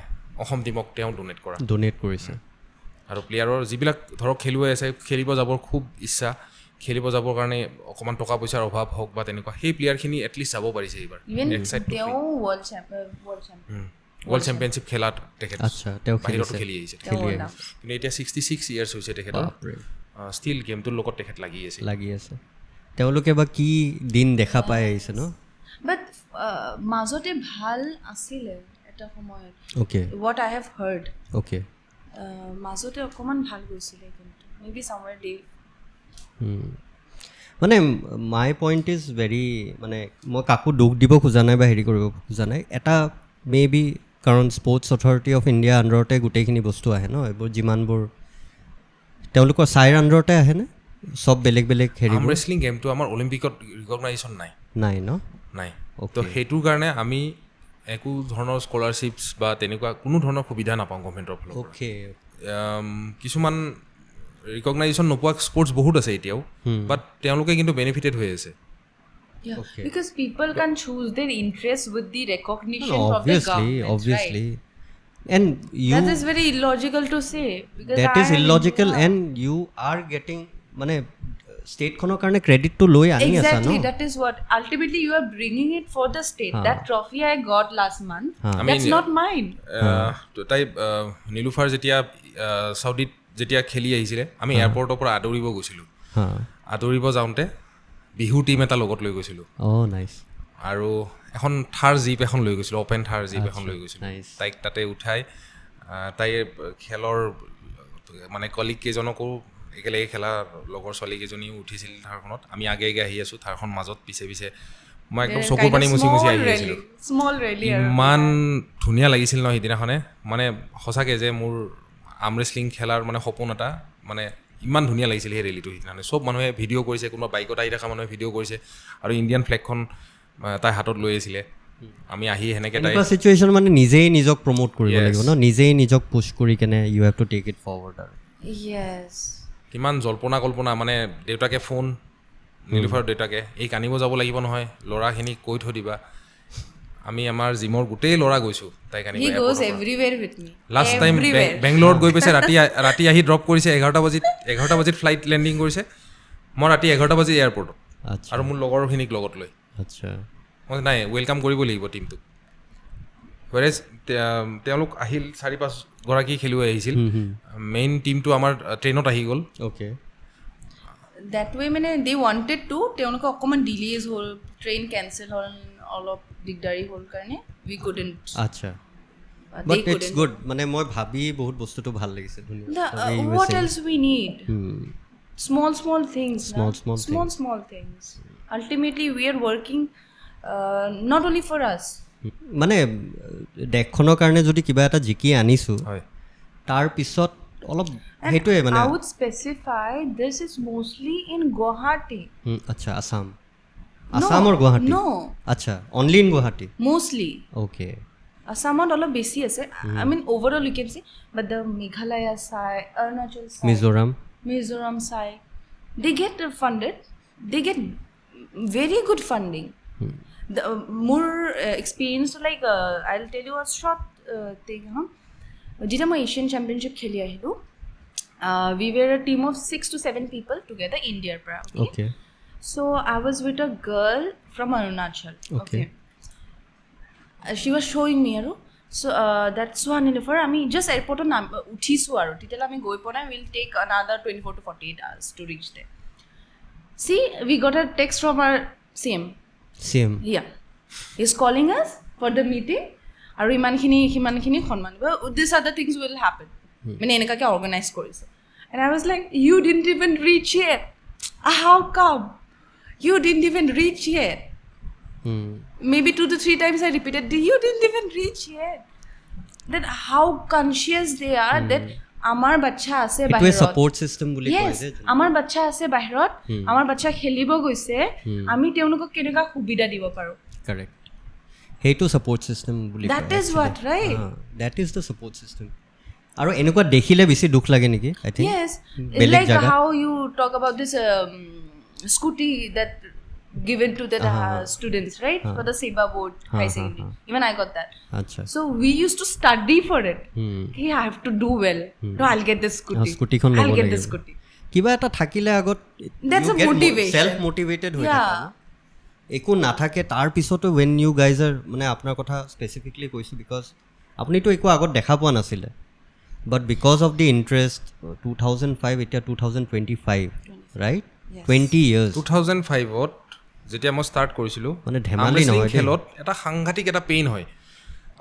অসম টীমক তেওঁ ডোনেট কৰিছে আৰু প্লেয়াৰৰ যিবিলাক ধৰক খেলুৱৈ আছে খেলিব যাবৰ খুব ইচ্ছা খেলিব যাবৰ কাৰণে অকণমান টকা পইচাৰ অভাৱ হওক বা তেনেকুৱা সেই প্লেয়াৰখিনি এটলিষ্ট যাব পাৰিছে এইবাৰ ৱৰ্ল্ড চেম্পিয়নশ্বিপ খেলাত তেখেত বাহিৰতো খেলি আহিছে কিন্তু এতিয়া 66 ইয়াৰ্ছ হৈছে তেখেতৰ ষ্টিল গেমটোৰ লগত তেখেত লাগি আছে তেওঁলোকে বা কি দিন দেখা পাই আহিছে ন বাট মাজতে ভাল আছিলে এটা সময়ত okay what I have heard okay মাজতে অকমান ভাল গৈছিলে কিন্তু মেবি somewhere day মানে মাই পইণ্ট ইজ ভেৰি মানে মই কাকো দুখ দিব খোজা নাই বা হেৰি কৰিব খোজা নাই এটা মেবি কাৰণ স্পৰ্টছ অথৰিটি অফ ইণ্ডিয়া আণ্ডাৰতে গোটেইখিনি বস্তু আহে ন এইবোৰ যিমানবোৰ তেওঁলোকৰ চাইৰ আণ্ডাৰতে আহেনে চব বেলেগ হেৰি ৰেচলিং গেমটো আমাৰ অলিম্পিকত ৰিকগনাইজেশ্যন নাই তো সেইটোৰ কাৰণে আমি একো ধৰণৰ স্কলাৰশ্বিপছ বা তেনেকুৱা কোনো ধৰণৰ সুবিধা নাপাওঁ গভৰ্ণমেণ্টৰ ফালৰ পৰা কিছুমান ৰিকগনাইজেশ্যন নোপোৱা স্পৰ্টছ বহুত আছে এতিয়াও বাট তেওঁলোকে কিন্তু বেনিফিটেড হৈ আছে because people can choose their interest with the recognition from the government obviously and that is very illogical to say because that is illogical and you are getting মানে state খনৰ কাৰণে ক্ৰেডিট তো লৈ আনি আছা ন exactly that is what ultimately you are bringing it for the state that trophy I got last month that's not mine তাই নীলুফাৰ যেতিয়া সাউদিত যেতিয়া খেলি আহিছিলে আমি এয়াৰপৰ্টৰ পৰা আদৰিব গৈছিলোঁ আদৰিব যাওঁতে বিহু টীম এটা লগত লৈ গৈছিলোঁ আৰু এখন থাৰ জীপ এখন লৈ গৈছিলোঁ, অ'পেন থাৰ জীপ এখন লৈ গৈছিলোঁ। তাইক তাতে উঠাই তাইৰ খেলৰ মানে কলিগ কেইজনকো একেলগে খেলা লগৰ ছোৱালীকেইজনীও উঠিছিল থাৰখনত। আমি আগে আগে আহি আছোঁ, থাৰখন মাজত পিছে পিছে মই একদম চকুৰ পানী মুচি মুচি আহি আছিলোঁ। ইমান ধুনীয়া লাগিছিল ন সিদিনাখনে, মানে সঁচাকৈ যে মোৰ আৰ্ম ৰেচলিং খেলাৰ মানে সপোন এটা, মানে ইমান ধুনীয়া লাগিছিল সেই ৰেলীটো সিদিনাখনে। চব মানুহে ভিডিঅ' কৰিছে, কোনোবা বাইকত আহি থকা মানুহে ভিডিঅ' কৰিছে আৰু ইণ্ডিয়ান ফ্লেগখন তাই হাতত লৈ আছিলে। আমি আহি সেনেকৈ তাই চিটুৱেশ্যন মানে নিজেই নিজক প্ৰমোট কৰিব লাগিব ন, নিজেই নিজক পুছ কৰি কেনে you have to take it forward. আৰু কিমান জল্পনা কল্পনা, মানে দেউতাকে ফোন, নীলোফাৰৰ দেউতাকে এই কান্দিব যাব লাগিব নহয়, ল'ৰাখিনিক কৈ থৈ দিবা। আমি আমাৰ জিমৰ গোটেই ল'ৰা গৈছোঁ তাইক আনিব। লাষ্ট টাইম বেংগলোৰত গৈ পাইছে, ৰাতি আহি ড্ৰপ কৰিছে 11টা বাজিত ফ্লাইট লেণ্ডিং কৰিছে। মই ৰাতি 11টা বাজি এয়াৰপৰ্টত আৰু মোৰ লগৰখিনিক লগত লৈ। মই নাই, ৱেলকাম কৰিব লাগিব টিমটোক। ৱেৰেজ তেওঁলোক আহিল, 4-5গৰাকী খেলুৱৈ আহিছিল। মেইন টিমটো আমাৰ ট্ৰেইনত আহি গ'ল। That way মানে they wanted to, তেওঁলোকে অকণমান ডিলেজ হ'ল, ট্ৰেইন কেঞ্চেল হ'ল, অলপ দিগদাৰী হ'ল কাৰণে we couldn't. আচ্ছা, but it's good, মানে মই ভাবি বহুত বস্তুটো ভাল লাগিছে। What else we need? Small things. Small things. Ultimately we are working not only for us. মানে দেশখনৰ কাৰণে যদি কিবা এটা জিকি আনিছোঁ, তাৰ পিছত অলপ সেইটোৱে মানে I would specify this is mostly in Guwahati. আচ্ছা, আসাম or Guwahati? No. আচ্ছা, only in Guwahati? Mostly. Okay. Assamot অলপ বেছি আছে. I mean overall you can see, but the Meghalaya side, Arunachal side, Mizoram side, they get funded. They get very good funding. The more experience, like I'll tell you a short thing. Jita my Asian Championship kheli ahilu. We were a team of 6 to 7 people together, India pra. Okay. So I was with a girl from Arunachal. Okay. She was showing me aru. So that's one in for I mean just airport on uthisu aru. Titela ami goi pona will take another 24 to 48 hours to reach there. See, we got a text from our CM. Yeah. He's calling us for the meeting. Aru iman khini khonman. These other things will happen. Mane enaka ke organize korise. And I was like, you didn't even reach here. How come? You didn't even reach here. Maybe 2 to 3 times I repeated, you didn't even reach here. That how conscious they are that amar bacha ase bahirot. It's a support system boli koy je. Amar bacha ase bahirot, amar bacha khelibo goise, ami teunukok keneka subida dibo paro. Correct. Heito support system boli koy. That is what, right? That is the support system. Aru enukwa dekhile besi dukh lage niki, I think. Yes. Like how you talk about this scooty that given to the students, right? For the Seva board, high secondary. Even I got that. Achha. So we used to study for it. Okay, I have to do well. No, I'll get this scooty. I'll get this scooty. Kiba eta thakile agot. That's a motivation. Self motivated hoy thaka. Eko nathake tar pisoto when you guys are mane apnar kotha specifically koisu because apni to eko agot dekha poa nasile. But because of the interest 2005 eta 2025, right? Yes. 20 years. 2005 ত যেতিয়া মই start কৰিছিলোঁ, মানে ধেমালি নহয়, খেলত এটা সাংঘাতিক এটা পেইন হয়।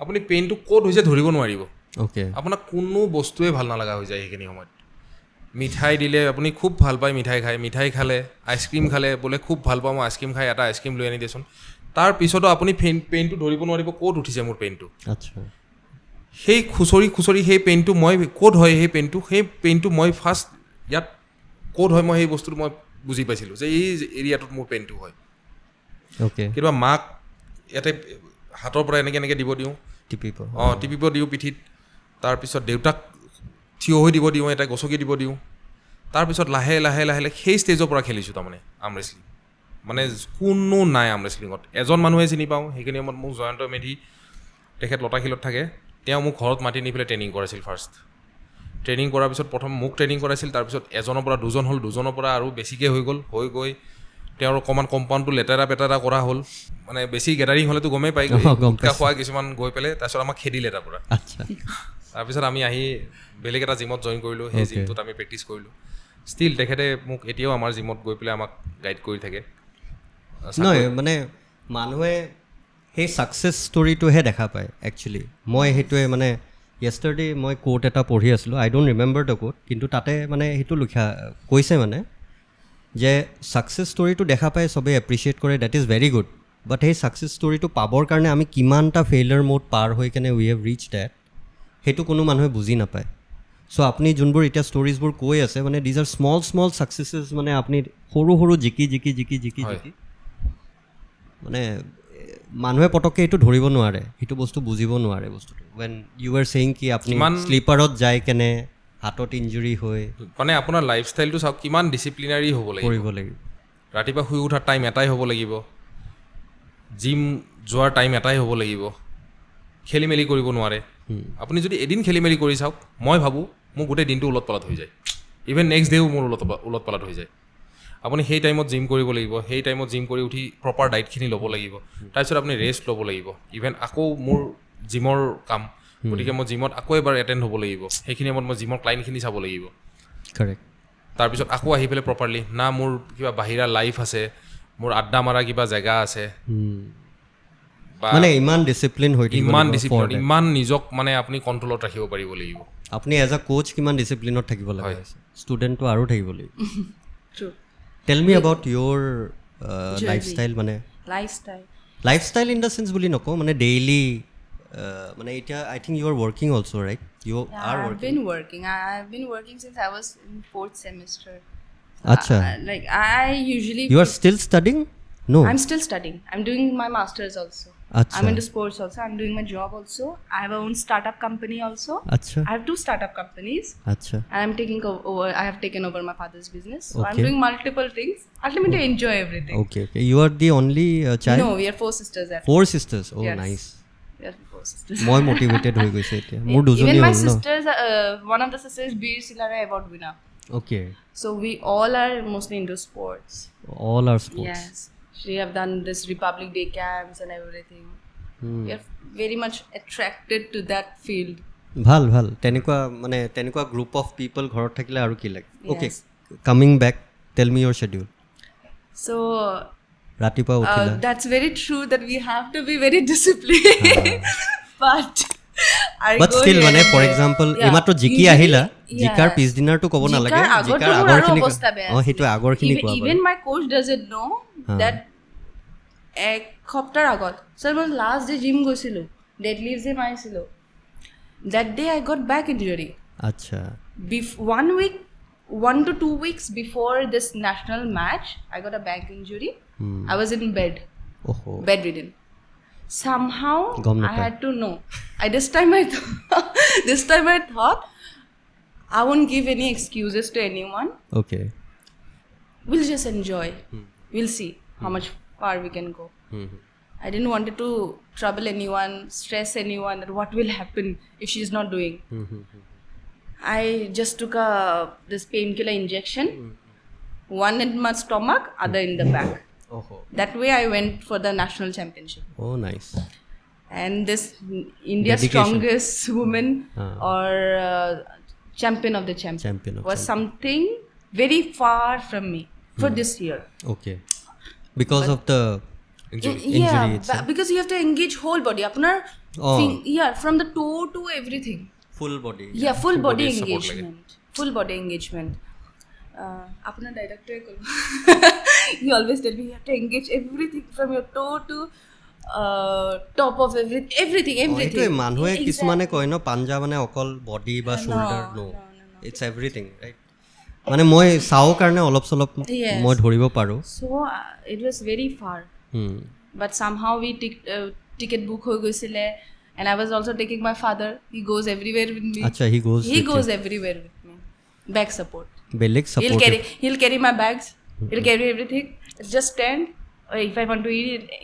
আপুনি পেইনটো ক'ত হৈছে ধৰিব নোৱাৰিব। অ'কে, আপোনাক কোনো বস্তুৱে ভাল নালাগা হৈ যায় সেইখিনি সময়ত। মিঠাই দিলে আপুনি খুব ভাল পায়, মিঠাই খায়, মিঠাই খালে, আইচক্ৰীম খালে বোলে খুব ভাল পাওঁ মই আইচক্ৰীম খাই, এটা আইচক্ৰীম লৈ আনি দেচোন। তাৰ পিছতো আপুনি পেইনটো ধৰিব নোৱাৰিব ক'ত উঠিছে মোৰ পেইনটো। আচ্ছা, সেই খুচৰি সেই পেইনটো মই ক'ত হয়, সেই পেইনটো মই ফাৰ্ষ্ট ইয়াত ক'ত হয় মই সেই বস্তুটো মই বুজি পাইছিলোঁ যে এই এৰিয়াটোত মোৰ পেইনটো হয়। অ'কে, কেতিয়াবা মাক ইয়াতে হাতৰ পৰা এনেকৈ দিব দিওঁ, টিপিব দিওঁ পিঠিত। তাৰপিছত দেউতাক থিয় হৈ দিব দিওঁ, এটা গছকি দিব দিওঁ। তাৰপিছত লাহে সেই ষ্টেজৰ পৰা খেলিছোঁ তাৰমানে আৰ্ম ৰেচলিং। মানে কোনো নাই আৰ্ম ৰেচলিঙত, এজন মানুহে চিনি পাওঁ। সেইখিনি সময়ত মোক জয়ন্ত মেধি, তেখেত লতাশিলত থাকে, তেওঁ মোক ঘৰত মাতি নি পেলাই ট্ৰেইনিং কৰাইছিল। ফাৰ্ষ্ট ট্ৰেইনিং কৰাৰ পিছত প্ৰথম মোক ট্ৰেইনিং কৰাইছিল, তাৰপিছত এজনৰ পৰা দুজন হ'ল, দুজনৰ পৰা আৰু বেছিকৈ হৈ গৈ তেওঁৰ অকণমান কম্পাউণ্ডটো লেতেৰা পেতেৰা কৰা হ'ল। মানে বেছি গেডাৰিং হ'লেতো গমেই পাই, গুটখা খোৱা কিছুমান গৈ পেলাই তাৰপিছত আমাক খেদিলে তাৰ পৰা। তাৰপিছত আমি আহি বেলেগ এটা জিমত জইন কৰিলোঁ, সেই জিমটোত আমি প্ৰেক্টিছ কৰিলোঁ। ষ্টিল তেখেতে মোক এতিয়াও আমাৰ জিমত গৈ পেলাই আমাক গাইড কৰি থাকে নহয় মানে মানুহে সেই ছাকচেছ ষ্টৰিটোহে দেখা পায় একচুৱেলি মই সেইটোৱে মানে য়েষ্টাৰডে মই কোট এটা পঢ়ি আছিলোঁ আই ডোণ্ট ৰিমেম্বাৰ দ্য কোট কিন্তু তাতে মানে সেইটো লিখা কৈছে মানে যে ছাকচেছ ষ্টৰিটো দেখা পায় চবেই এপ্ৰিচিয়েট কৰে ডেট ইজ ভেৰি গুড বাট সেই ছাকচেছ ষ্টৰিটো পাবৰ কাৰণে আমি কিমানটা ফেইলিয়াৰ মোড পাৰ হৈ কেনে উই হেভ ৰিচ ডেট সেইটো কোনো মানুহে বুজি নাপায় চ' আপুনি যোনবোৰ এতিয়া ষ্টৰিজবোৰ কৈ আছে মানে দিজ আৰ স্মল স্মল ছাকচেছেছ মানে আপুনি সৰু সৰু জিকি মানে মানুহে পটককৈ এইটো ধৰিব নোৱাৰে সেইটো বস্তু বুজিব নোৱাৰে বস্তুটো ৱেন ইউ আৰ ছেইং কি আপুনি শ্লিপাৰত যাই কেনে হাতত ইঞ্জুৰি হৈ মানে আপোনাৰ লাইফষ্টাইলটো চাওক কিমান ডিচিপ্লিনাৰী হ'ব লাগিব ৰাতিপুৱা শুই উঠাৰ টাইম এটাই হ'ব লাগিব জিম যোৱাৰ টাইম এটাই হ'ব লাগিব খেলি মেলি কৰিব নোৱাৰে আপুনি যদি এদিন খেলি মেলি কৰি চাওক মই ভাবোঁ মোৰ গোটেই দিনটো ওলট পালট হৈ যায় ইভেন নেক্সট ডেও মোৰ ওলট পালট হৈ যায় আপুনি সেই টাইমত জিম কৰিব লাগিব সেই টাইমত জিম কৰি উঠি প্ৰপাৰ ডাইটখিনি ল'ব লাগিব তাৰপিছত আপুনি ৰেষ্ট ল'ব লাগিব ইভেন আকৌ মোৰ জিমৰ কাম গতিকে মই জিমত আকৌ এবাৰ এটেণ্ড হ'ব লাগিব সেইখিনি সময়ত মই জিমৰ ক্লাইণ্টখিনি চাব লাগিব কাৰেক্ট তাৰপিছত আকৌ আহি পেলাই প্ৰপাৰলি না মোৰ কিবা বাহিৰা লাইফ আছে মোৰ আড্ডা মাৰা কিবা জেগা আছে মানে ইমান ডিচিপ্লিন হৈ ইমান নিজক মানে আপুনি কণ্ট্ৰলত ৰাখিব পাৰিব লাগিব আপুনি এজ আ কোচ কিমান ডিচিপ্লিনত থাকিব লাগে ষ্টুডেণ্টটো আৰু থাকিব লাগিব tell me about your lifestyle মানে লাইফষ্টাইল ইন দ্য চেন্স বুলি নকওঁ মানে ডেইলি মানে এতিয়া I think you are working also' right you are working I've been working since I was in 4th semester. Acha. Like I usually you are still studying? No, I'm still studying. I'm doing my masters also. Acha. I'm into sports also. I'm doing my job also. I have my own startup company also. Acha. I have 2 startup companies. Acha. And I'm taking over. I have taken over my father's business. So I'm doing multiple things. Ultimately, enjoy everything. Okay. You are the only child? No, we are 4 sisters. 4 sisters. Oh, yes. Nice. We are 4 sisters. More motivated হৈ গৈছে এতিয়া মোৰ দুজনী Even my হ'ল ন sisters, one of the sisters Bir Silara award winner. Okay. So we all are mostly into sports. All are sports. Yes. We have done this Republic Day camps and everything. We are very much attracted to that field. ভাল তেনেকুৱা মানে তেনেকুৱা group of পিপল ঘৰত থাকিলে আৰু কি লাগে okay coming back tell me your schedule So ৰাতিপুৱা উঠিলা that's very true that we have to be very disciplined. But still মানে ফৰ এক্সাম্পল এইমাত্ৰ জিকি আহিলা জিকাৰ পিছদিনাৰটো ক'ব নালাগে জিকাৰ আগৰখিনি সেইটো আগৰখিনি কোৱা even my coach doesn't know that এক সপ্তাহ আগত স্যাৰ মই লাষ্ট ডে জিম গৈছিলোঁ ডেড লিভছ যে মাৰিছিলোঁ that day I got back injury. আচ্ছা 1 to 2 weeks before this national match I got a back injury. I was in bed. Bedridden. Somehow I had to know. This time I thought I won't give any excuses to anyone. Okay. We'll just enjoy. We'll see how much far we can go. I didn't want to trouble anyone, stress anyone that what will happen if she's not doing. I just took this painkiller injection, one in my stomach, other in the back. That way I went for the national championship. Oh, nice. And this India's strongest woman or champion of the champion was something very far from me for this year. Okay. Because of the injury itself. Because you have to engage whole body. From the toe to everything. Full body. Full body engagement. Full body engagement. Apna director he always tell me you have to engage everything from your toe to top of everything. এইটোৱে মানুহে কিছুমানে কয় ন পাঞ্জা মানে অকল body বা শোল্ডাৰ নো it's everything right মানে মই চাও কাৰণে অলপ চলপ মই ধৰিব পাৰো so it was very far but somehow we ticket book হৈ গৈছিলে and I was also taking my father. He goes everywhere with me. Acha, he goes everywhere with me. Back support. Belik support. He'll carry my bags. He'll carry everything. Just stand. If I want to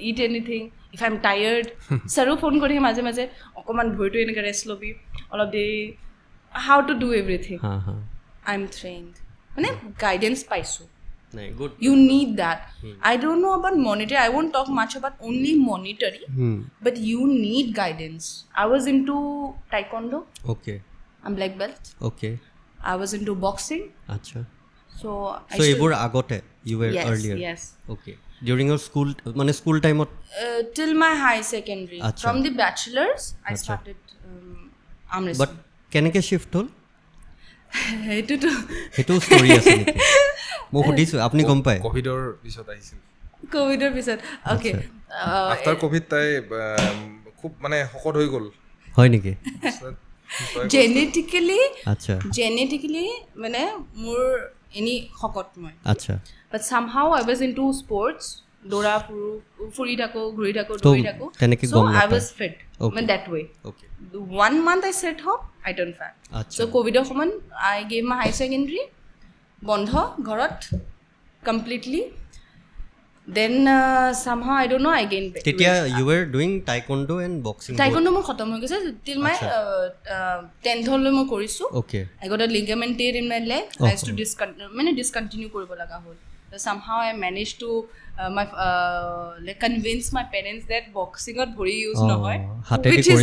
eat anything, if I'm tired, saru phone kori maje maje okoman bhoitu enaka rest lobi all of the how to do everything. I'm trained. Mane guidance paisu. Good. You need that. I don't know about monetary. I won't talk much about only monetary. But you need guidance. I was into taekwondo. Okay. I'm black belt. Okay. I was into boxing. Acha. So এইবোৰ আগতে you were earlier? Yes. Okay. During your school, মানে school time till my high secondary. From the bachelor's, I started arm wrestling. But কেনেকে shift হল? হেতু story আছে নেকি? মই সুধিছো আপুনি গম পায়? কোভিডৰ পিছত আহিছিল। কোভিডৰ পিছত okay. After covid তাই খুব মানে শকত হৈ গল। হয় নেকি? genetically মানে মোৰ এনি শকত মই। আচ্ছা। But somehow I was into sports. Dora furi thako, ghuri thako, so I was fit. In that way. Okay. 1 month I sat home, I turned fat. Achha. So COVID soman I gave my high secondary bondho ghorot completely. Then somehow I don't know I gained weight. Titia you were doing taekwondo and boxing. Taekwondo mo khatam hoy geche till my 10th hol mo korisu. Okay. I got a ligament tear in my leg. I used to discontinue koribo laga hol. So somehow I managed to convince my parents that boxing or bhori use no hoy, which is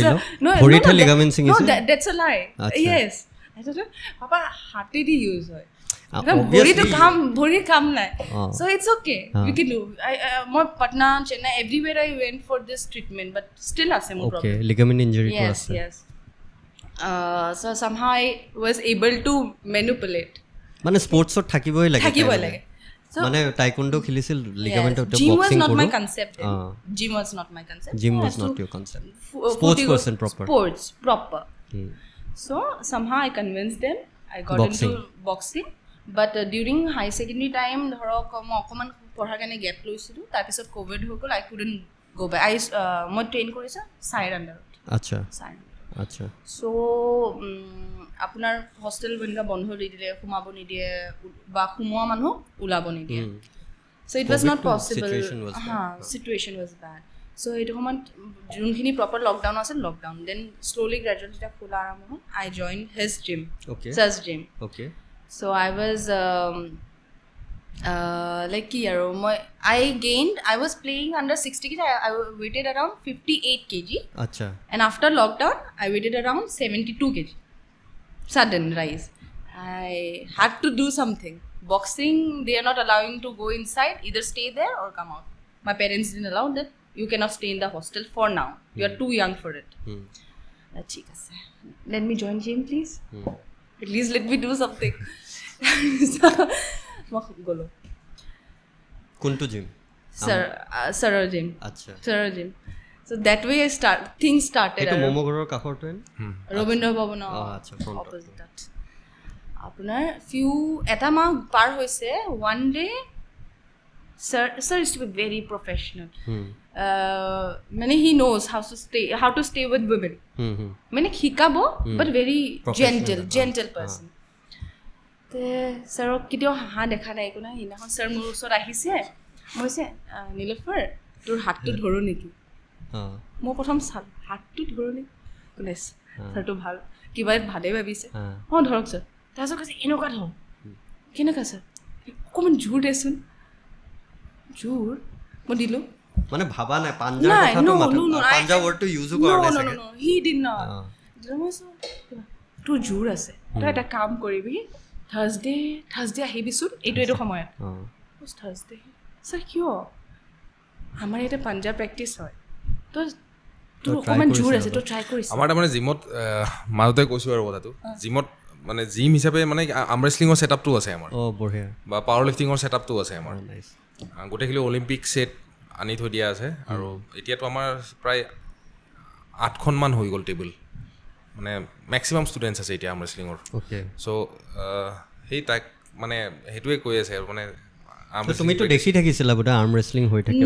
ligament no, that's a lie. Achha. Yes, I thought papa hate di use hoy, bhori to kam nai. So it's okay, we can do. More Patna, Chennai, everywhere I went for this treatment, but still ase more problem. Okay, ligament injury. Yes. So somehow I was able to manipulate. মানে স্পোর্টছত থাকিবই লাগে। So মানে taekwondo khilisil ligament of gym boxing was not my concept. Gym was not my concept. Gym was not your concept. Sports person proper. Sports proper. So somehow I convinced them. I got into boxing. But during high secondary time, dhorok okoman porhar kane gap loisilu. Tar pisot covid ho gol, I couldn't go back. I mo train korisa side under. Acha. আচ্ছা so আপোনাৰ hostel বন্ধ বন্ধ দি দিলে ঘুমাব নিদিয়ে বা ঘুমোৱা মানুহ ওলাব নিদিয়ে so it was not possible situation was bad so এইটো সময়ত যোনখিনি প্ৰপাৰ লকডাউন আছিল লকডাউন দেন স্লোলি গ্ৰেজুৱেলি এটা খোলা আৰম্ভ হ'ল আই জইন হিজ জিম সাজ gym okay so I was like Kiaro, I gained. I was playing under 60 kg. I weighted around 58 kg. Acha. And after lockdown, I weighted around 72 kg. Sudden rise. I had to do something. Boxing, they are not allowing to go inside. Either stay there or come out. My parents didn't allow that. You cannot stay in the hostel for now. You are too young for it. Let me join gym, please. At least let me do something. Golo. Kuntu gym? Sarar gym. Acha. Sarar gym. So that way things started. Eto momo goror kakhor to en? Robindra Bhavan. Acha, front opposite that. Apunar few eta ma par hoise one day sir used to be very professional. Mane he knows how to stay with women. Mane hikabo but very gentle person. তে স্যারক কিদিও হাহা দেখা নাই কোনা হিনাখন sir মোৰ ওচৰত আহিছে মইছে নীলফাৰ তোৰ হাতটো ধৰো নেকি মই প্ৰথম চাল হাতটো ধৰো নেকি কোনেছ স্যাৰটো ভাল কিবা ভালে ভাবিছে ধৰক স্যাৰ তাৰপিছত কৈছে এনেকুৱা ধৰ কেনেকুৱা স্যাৰ অকণমান জোৰ দেচোন জোৰ মই দিলোঁ মানে ভাবা নাই পাঞ্জা কথাটো পাঞ্জা ৱৰ্ডটো ইউজ কৰা নাই চাগে হি ডিড নট তোৰ জোৰ আছে তই এটা কাম কৰিবি Thursday আহিবিচোন এইটো সময়ত Thursday স্যাৰ কিয় আমাৰ এটা পাঞ্জা প্ৰেক্টিছ হয় তোৰ অকণমান জোৰ আছে তো ট্ৰাই কৰিছ আমাৰ মানে জিমত মাজতে কৈছো আৰু কথাটো জিমত মানে জিম হিচাপে মানে আৰ্ম ৰেসলিঙৰ সেটআপটো আছে আমাৰ বঢ়িয়া বা পাৱাৰ লিফটিঙৰ সেটআপটো আছে আমাৰ গোটেইখিনি অলিম্পিক সেট আনি থৈ দিয়া আছে আৰু এতিয়াতো আমাৰ প্ৰায় 8খন মান হৈ গ'ল টেবল মানে ম্যাক্সিমাম ষ্টুডেন্টস আছে এতিয়া আৰ্ম ৰেসলিঙৰ ওকে সো হেই তাক মানে হেতুৱে কৈ আছে মানে তুমি তো দেখি থাকিছিলা বুটা আৰ্ম ৰেসলিং হৈ থাকে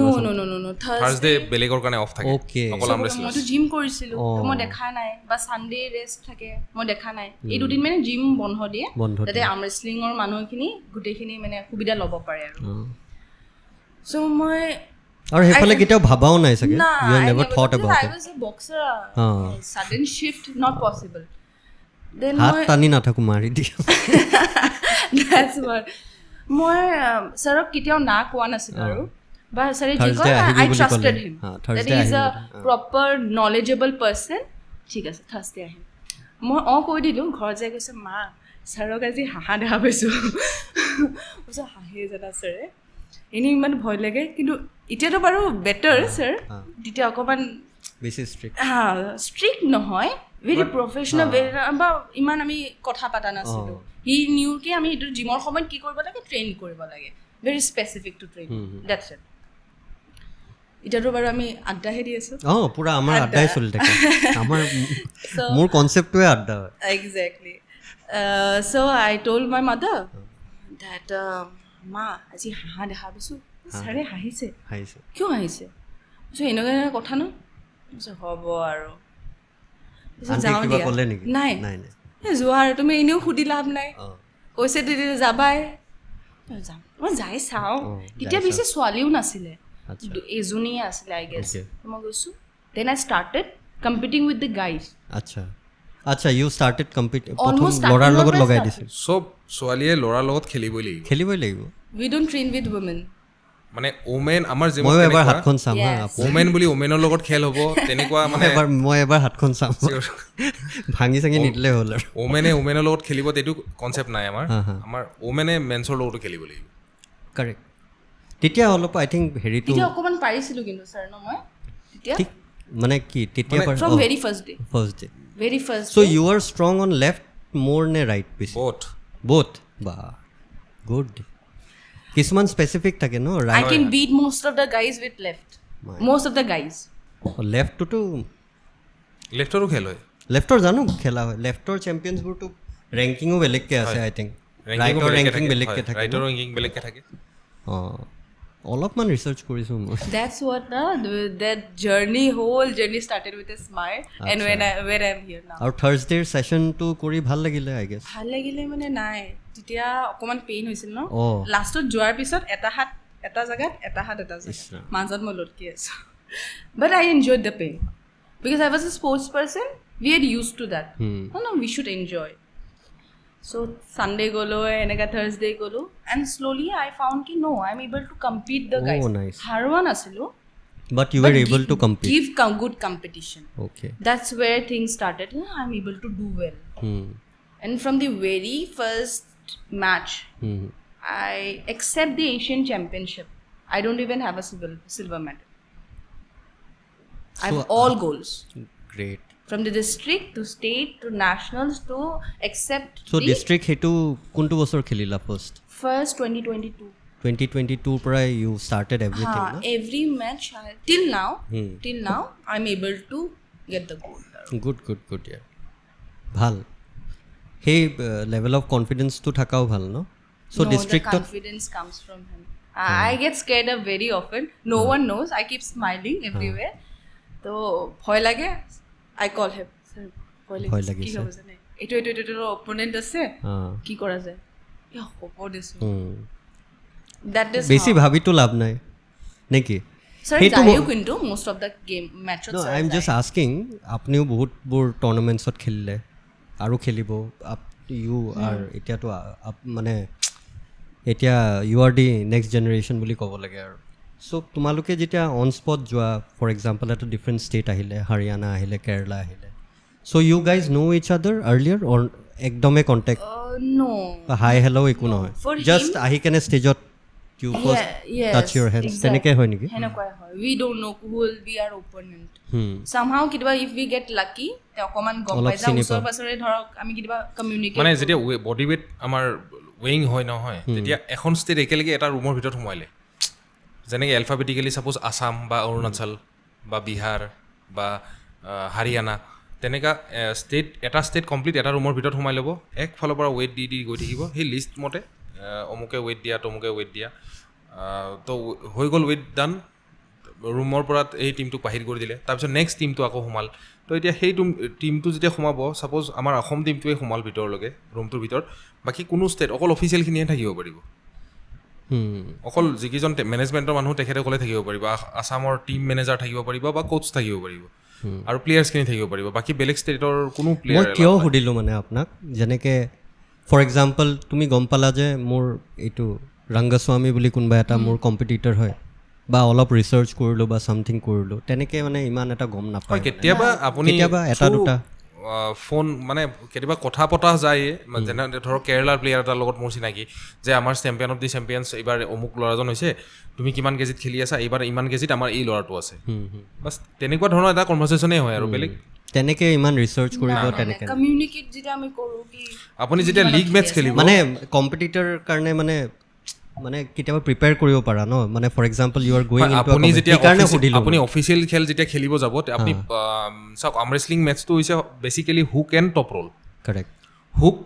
নো থাৰ্সডে বেলেগৰ কাৰণে অফ থাকে অকল আৰ্ম ৰেসলিং মই জিম কৰিছিলো মই দেখা নাই বা সানডে ৰেস্ট থাকে মই দেখা নাই এই দুদিন মানে জিম বন্ধ দিয়ে যাতে আৰ্ম ৰেসলিঙৰ মানুহখিনি গুটেখিনি মানে সুবিধা ল'ব পাৰে আৰু সো মই আৰু হেফালে কিটাও ভাবাও নাই সকে you never thought about it I was a boxer sudden shift not possible then হাত টানি না থাকো মাৰি দি দ্যাটস হোৱাট মই সৰক কিটাও না কোৱা নাছিল আৰু বা সৰে যি কয় I trusted him that is a proper knowledgeable person ঠিক আছে থাৰ্সডে আহিম মই কৈ দিলো ঘৰ যাই কৈছে মা ছাৰক আজি হাঁহা দেখা পাইছোঁ হাঁহি জানা ছাৰে এনেই ইমান ভয় লাগে কিন্তু এতিয়াতো বাৰু বেটাৰ ছাৰ তেতিয়া অকণমান বেছি ষ্ট্ৰিক্ট নহয় ভেৰি প্ৰফেচনেল বা ইমান আমি কথা পতা নাছিলোঁ হি নিউ কি আমি এইটো জিমৰ সময়ত কি কৰিব লাগে ট্ৰেইন কৰিব লাগে very specific to train that's it এতিয়াতো বাৰু আমি আড্ডাহে দি আছোঁ পুৰা আমাৰ আড্ডাই চলি থাকে আমাৰ মোৰ কনচেপ্টটোৱে আড্ডা হয় exactly so' I told my mother that মা আজি হাঁহা দেখা পাইছোঁ ছাৰে হাঁহিছে কিয় হাঁহিছে এনেকুৱা এনেকুৱা কথা ন হ'ব আৰু নাই যোৱা আৰু তুমি এনেও সুধি লাভ নাই কৈছে তেতিয়া যাবাই যাম মই যাই চাওঁ তেতিয়া বেছি ছোৱালীও নাছিলে এজনীয়ে আছিলে আই গেছ মই গৈছোঁ then I started competing with the guys আচ্ছা ইউ ষ্টাৰ্টেড কম্পিটিং প্ৰথম ল'ৰাৰ লগত লগাই দিছিল চব ছোৱালীয়ে ল'ৰাৰ লগত খেলিবই লাগিব উই ডোণ্ট ট্ৰেইন উইথ ৱমেন মানে ওমেন আমাৰ যে মই এবাৰ হাতখন চাম ওমেন বুলি ওমেনৰ লগত খেল হ'ব তেনেকুৱা মানে মই এবাৰ হাতখন চাম ভাঙি চাঙি নিদিলে হ'ল আৰু ওমেনে ওমেনৰ লগত খেলিব এইটো কনচেপ্ট নাই আমাৰ ওমেনে মেন্সৰ লগতো খেলিব লাগিব কাৰেক্ট তেতিয়া অলপ আই থিংক হেৰিটো তেতিয়া অকণমান পাৰিছিলোঁ কিন্তু ছাৰ ন মই তেতিয়া মানে কি তেতিয়া from very first day very first so you are strong on left more ne right piece both ba good kisman specific thake no right I can beat most of the guys with left most of the guys left to left or khel hoy left or janu khela hoy left or champions bur to ranking o beleg ke ase I think right or ranking beleg ke thake right or ranking beleg ke thake অলপমান research কৰিছো মই that's what that whole journey started with a smile and where I am here now আৰু থাৰ্সডে session two কৰি ভাল লাগিলে I guess ভাল লাগিলে মানে নাই তেতিয়া অকমান পেইন হৈছিল ন লাষ্টত যোৱাৰ পিছত এটা হাত এটা জায়গাত এটা হাত এটা জায়গাত মাজত মই লটকি আছো but I enjoyed the pain because I was a sports person we are used to that no we should enjoy so Sunday golo enaka Thursday golo and slowly I found ki no I am able to compete the guys nice. harwan asilo but you were able to compete give good competition okay that's where things started I am able to do well and from the very first match I accept the Asian Championship I don't even have a silver medal I have all goals great from the district to state to nationals to accept so district hetu kuntu bosor khelila first 2022 pura you started everything na every match till now I'm able to get the gold good yeah bhal hey level of confidence to thakao bhal no so district the confidence comes from him I get scared up very often no one knows I keep smiling everywhere to bhoy lage I call him sir bhoy lage ki hobe jane eto opponent ase ki kora jay ya hobo desu that is besi bhabi to lab nai neki sir jayu kintu most of the game matches no I am just asking apniu bahut bor tournaments ot khelle aru khelibo you are etia to mane etia you are the next generation boli kobo lage aru so tumaluke jetia on spot joa for example at a different state ahile Haryana ahile Kerala ahile so you guys know each other earlier or ekdome contact no hi hello eku no just ahi kene stage ot you first touch your hands teneke hoy niki henakoi hoy we don't know who will be our opponent somehow kidba if we get lucky te okoman gom pai ja usor pasore dhorok ami kidba communicate mane jetia body weight amar weighing hoy na hoy tetia ekhon state ekelege eta room or bhitor humaile যেনেকে alphabetically suppose Assam বা অৰুণাচল বা বিহাৰ বা হাৰিয়ানা তেনেকা state এটা state complete এটা ৰুমৰ ভিতৰত সোমাই ল'ব এক ফালৰ পৰা ৱেইট দি গৈ থাকিব সেই লিষ্ট মতে অমুকে ৱেইট দিয়া তমুকে ৱেইট দিয়া তো হৈ গ'ল ৱেইট ডান ৰুমৰ পৰা এই টিমটোক বাহিৰ কৰি দিলে তাৰপিছত নেক্সট টিমটো আকৌ সোমাল তো এতিয়া সেই টিমটো যেতিয়া সোমাব ছাপোজ আমাৰ অসম টিমটোৱে সোমাল ভিতৰলৈকে ৰুমটোৰ ভিতৰত বাকী কোনো ষ্টেট অকল অফিচিয়েলখিনিয়ে থাকিব পাৰিব অকল যিকেইজন মেনেজমেণ্টৰ মানুহ তেখেতসকলে থাকিব পাৰিব আসামৰ টিম মেনেজাৰ থাকিব পাৰিব বা কোচ থাকিব পাৰিব আৰু প্লেয়াৰ্ছখিনি থাকিব পাৰিব বাকী বেলেগ ষ্টেটৰ কোনো প্লেয়াৰ মই কিয় সুধিলোঁ মানে আপোনাক যেনেকৈ ফৰ এক্সাম্পল তুমি গম পালা যে মোৰ এইটো ৰংগস্বামী বুলি কোনোবা এটা মোৰ কম্পিটিটৰ হয় বা অলপ ৰিচাৰ্চ কৰিলোঁ বা ছামথিং কৰিলোঁ তেনেকৈ মানে ইমান এটা গম নাপায় কেতিয়াবা আপুনি কেতিয়াবা এটা দুটা ফোন মানে কেতিয়াবা কথা পতা যায় যেনে ধৰক কেৰেলাৰ প্লেয়াৰ এটাৰ লগত মোৰ চিনাকি যে আমাৰ চেম্পিয়ন অফ দি চেম্পিয়নছ এইবাৰ অমুক ল'ৰাজন হৈছে তুমি কিমান কেজিত খেলি আছা এইবাৰ ইমান কেজিত আমাৰ এই ল'ৰাটো আছে বাছ তেনেকুৱা ধৰণৰ এটা কনভাৰচেশ্যনেই হয় আৰু বেলেগ তেনেকে ইমান ৰিচাৰ্চ কৰিব তেনেকে কমিউনিকেট যেতিয়া আমি কৰো কি আপুনি যেতিয়া লিগ মেচ খেলিব মানে কম্পিটিটৰ কাৰণে মানে কেতিয়াবা প্ৰিপেয়াৰ কৰিব পাৰা ন মানে for example you are going into আপুনি যেতিয়া আপুনি অফিচিয়েল খেল যেতিয়া খেলিব যাব আপুনি চাওক আৰ্ম ৰেচলিং মেচটো হৈছে basically hook and top roll correct hook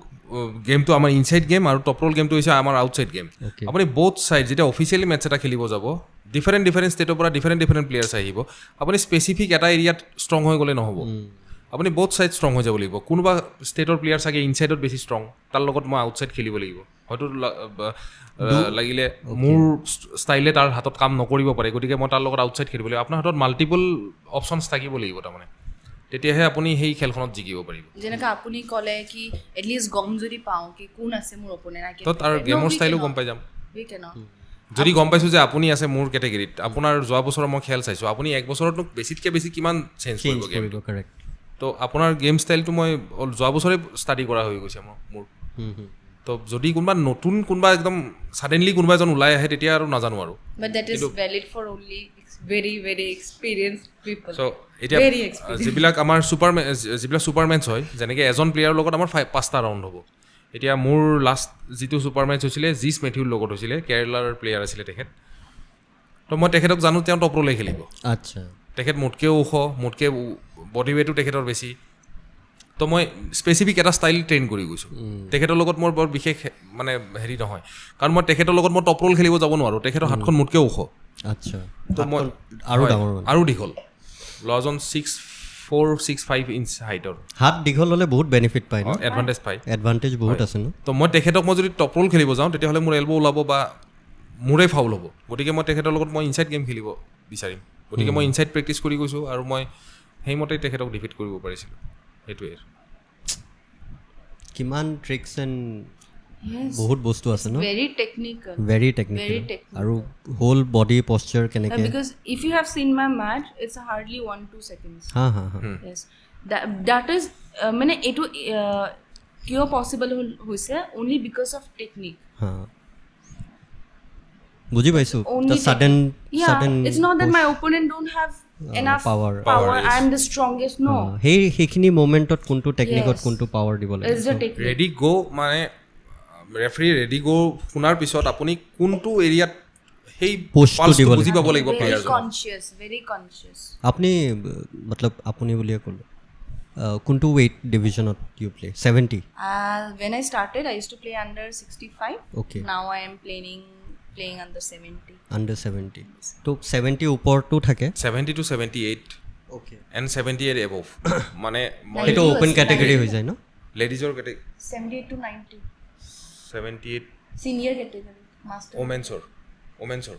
গেমটো আমাৰ ইনচাইড গেম আৰু টপ ৰ'ল গেমটো হৈছে আমাৰ আউটচাইড গেম আপুনি বোথ চাইড যেতিয়া অফিচিয়েলি মেচ এটা খেলিব যাব ডিফাৰেণ্ট ষ্টেটৰ পৰা ডিফাৰেণ্ট প্লেয়াৰ্ছ আহিব আপুনি স্পেচিফিক এটা এৰিয়াত ষ্ট্ৰং হৈ গ'লে নহ'ব আপুনি বোথ ছাইড ষ্ট্ৰং হৈ যাব লাগিব কোনোবা ষ্টেটৰ প্লেয়াৰ চাগে ইনচাইডত বেছি ষ্ট্ৰং তাৰ লগত মই আউটচাইড খেলিব লাগিব হয়তো লাগিলে মোৰ ষ্টাইলে তাৰ হাতত কাম নকৰিব পাৰে গতিকে মই তাৰ লগত আউটচাইড খেলিব লাগিব আপোনাৰ হাতত মাল্টিপল অপশ্যনছ থাকিব লাগিব তাৰমানে তেতিয়াহে আপুনি সেই খেলখনত জিকিব পাৰিব যেনেকৈ আপুনি ক'লে কি এটলিষ্ট গম যদি পাওঁ কি কোন আছে মোৰ অপনেণ্ট তো তাৰ গেমৰ ষ্টাইলো গম পাই যাম যদি গম পাইছোঁ যে আপুনি আছে মোৰ কেটেগৰীত আপোনাৰ যোৱা বছৰৰ মই খেল চাইছোঁ আপুনি এক বছৰতনো বেছিতকৈ বেছি কিমান চেঞ্জ কৰিব গেমটো কাৰেক্ট তো আপোনাৰ গেম ষ্টাইলটো মই যোৱা বছৰে ষ্টাডি কৰা হৈ গৈছে মোৰ তো যদি কোনোবা একদম ছাডেনলি কোনোবা এজন ওলাই আহে তেতিয়া আৰু নাজানো আৰু but that is valid for only very very experienced people so এতিয়া যিবিলাক আমাৰ ছুপাৰমেনছ হয় যেনেকৈ এজন প্লেয়াৰৰ লগত আমাৰ 5টা ৰাউণ্ড হ'ব এতিয়া মোৰ লাষ্ট যিটো ছুপাৰমেনছ হৈছিলে জিছ মেথিউৰ লগত হৈছিলে কেৰেলাৰ প্লেয়াৰ আছিলে তেখেত তো মই তেখেতক জানো তেওঁ টপ ৰ'লে খেলিব আচ্ছা তেখেত মোতকৈও ওখ মোতকৈ বডি ৱেটো তেখেতৰ বেছি তো মই স্পেচিফিক এটা ষ্টাইল ট্ৰেইন কৰি গৈছোঁ তেখেতৰ লগত মোৰ বৰ বিশেষ মানে হেৰি নহয় কাৰণ মই তেখেতৰ লগত মই টপ ৰ'ল খেলিব যাব নোৱাৰোঁ তেখেতৰ হাতখন মোতকৈ ওখ আচ্ছা তো মই আৰু দীঘল ল'ৰাজন 6'4", 6'5" ইঞ্চ হাইটৰ হাত দীঘল হ'লে বহুত বেনিফিট পায় ন এডভান্টেজ বহুত আছে ন তো মই তেখেতক মই যদি টপ ৰ'ল খেলিব যাওঁ তেতিয়াহ'লে মোৰ এলব' ওলাব বা মোৰে ফাউল হ'ব গতিকে মই তেখেতৰ লগত মই ইনচাইড গেম খেলিব বিচাৰিম গতিকে মই ইনচাইড প্ৰেক্টিছ কৰি গৈছোঁ আৰু মই সেইমতেই তেখেতক ডিফিট কৰিব পাৰিছিলোঁ সেইটোৱে কিমান ট্ৰিক্স এণ্ড বহুত বস্তু আছে ন ভেৰি টেকনিকেল আৰু হোল বডি পশ্চাৰ কেনেকৈ because if you have seen my match it's hardly 1-2 seconds yes that is মানে এইটো কিয় পচিবল হৈছে অনলি বিকজ অফ টেকনিক বুজি পাইছোঁ sudden it's not that my opponent don't have enough power I am the strongest no সেইখিনি মোমেন্টত কোনটো টেকনিকত কোনটো power দিব লাগে ৰেডি গো মানে ৰেফাৰী ৰেডি গো শুনাৰ পিছত আপুনি কোনটো এৰিয়াত সেই পালছটো বুজি পাব লাগিব very conscious আপুনি মতলব আপুনি বুলিয়ে ক'লো কোনটো weight divisionত you play 70 when I started I used to play under 65 okay now I am playing under 70 তো 70 ওপৰটো থাকে 70 to 78 okay and 78 above মানে এটা ওপেন ক্যাটাগৰি হৈ যায় ন লেডিজৰ category 78 to 90 78 senior category master womensor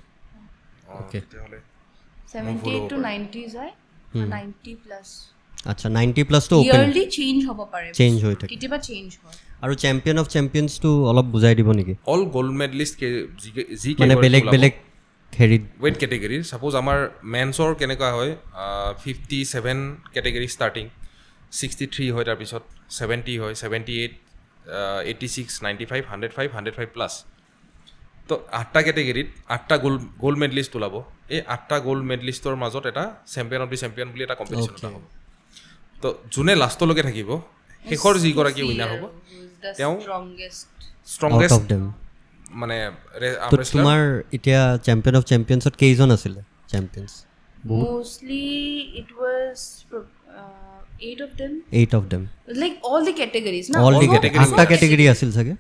okay 78 to 90 যায় 90 plus আচ্ছা 90 plus তো open yearly change হ'ব পাৰে চেঞ্জ হৈ থাকে কিবা চেঞ্জ হয় আৰু চেম্পিয়ন অফ চেম্পিয়নছ টু অলপ বুজাই দিব নেকি অল গোল্ড মেডলিষ্ট জি মানে বেলেগ হেৰি ওয়েট ক্যাটাগৰি সাপোজ আমাৰ মেন্সৰ কেনেকুৱা হয় 57 ক্যাটাগৰি ষ্টাৰ্টিং 63 হয় তাৰ পিছত 70 হয় 78 86 95 105 105 প্লাস তো 8টা ক্যাটাগৰিত 8টা গোল্ড মেডলিষ্ট ওলাব এই 8টা গোল্ড মেডলিষ্টৰ মাজত এটা চেম্পিয়ন অফ দি চেম্পিয়ন বুলি এটা কম্পিটিশন এটা হ'ব তো যোনে লাষ্টলৈকে থাকিব শেষৰ যিগৰাকী উইনাৰ হ'ব তেওঁ ষ্ট্ৰংগেষ্ট অফ দেম মানে তোমাৰ এতিয়া চেম্পিয়ন অফ চেম্পিয়নছত কেইজন আছিলে champions mostly it was 8 of them like all the categories na all the categories atta category asil sage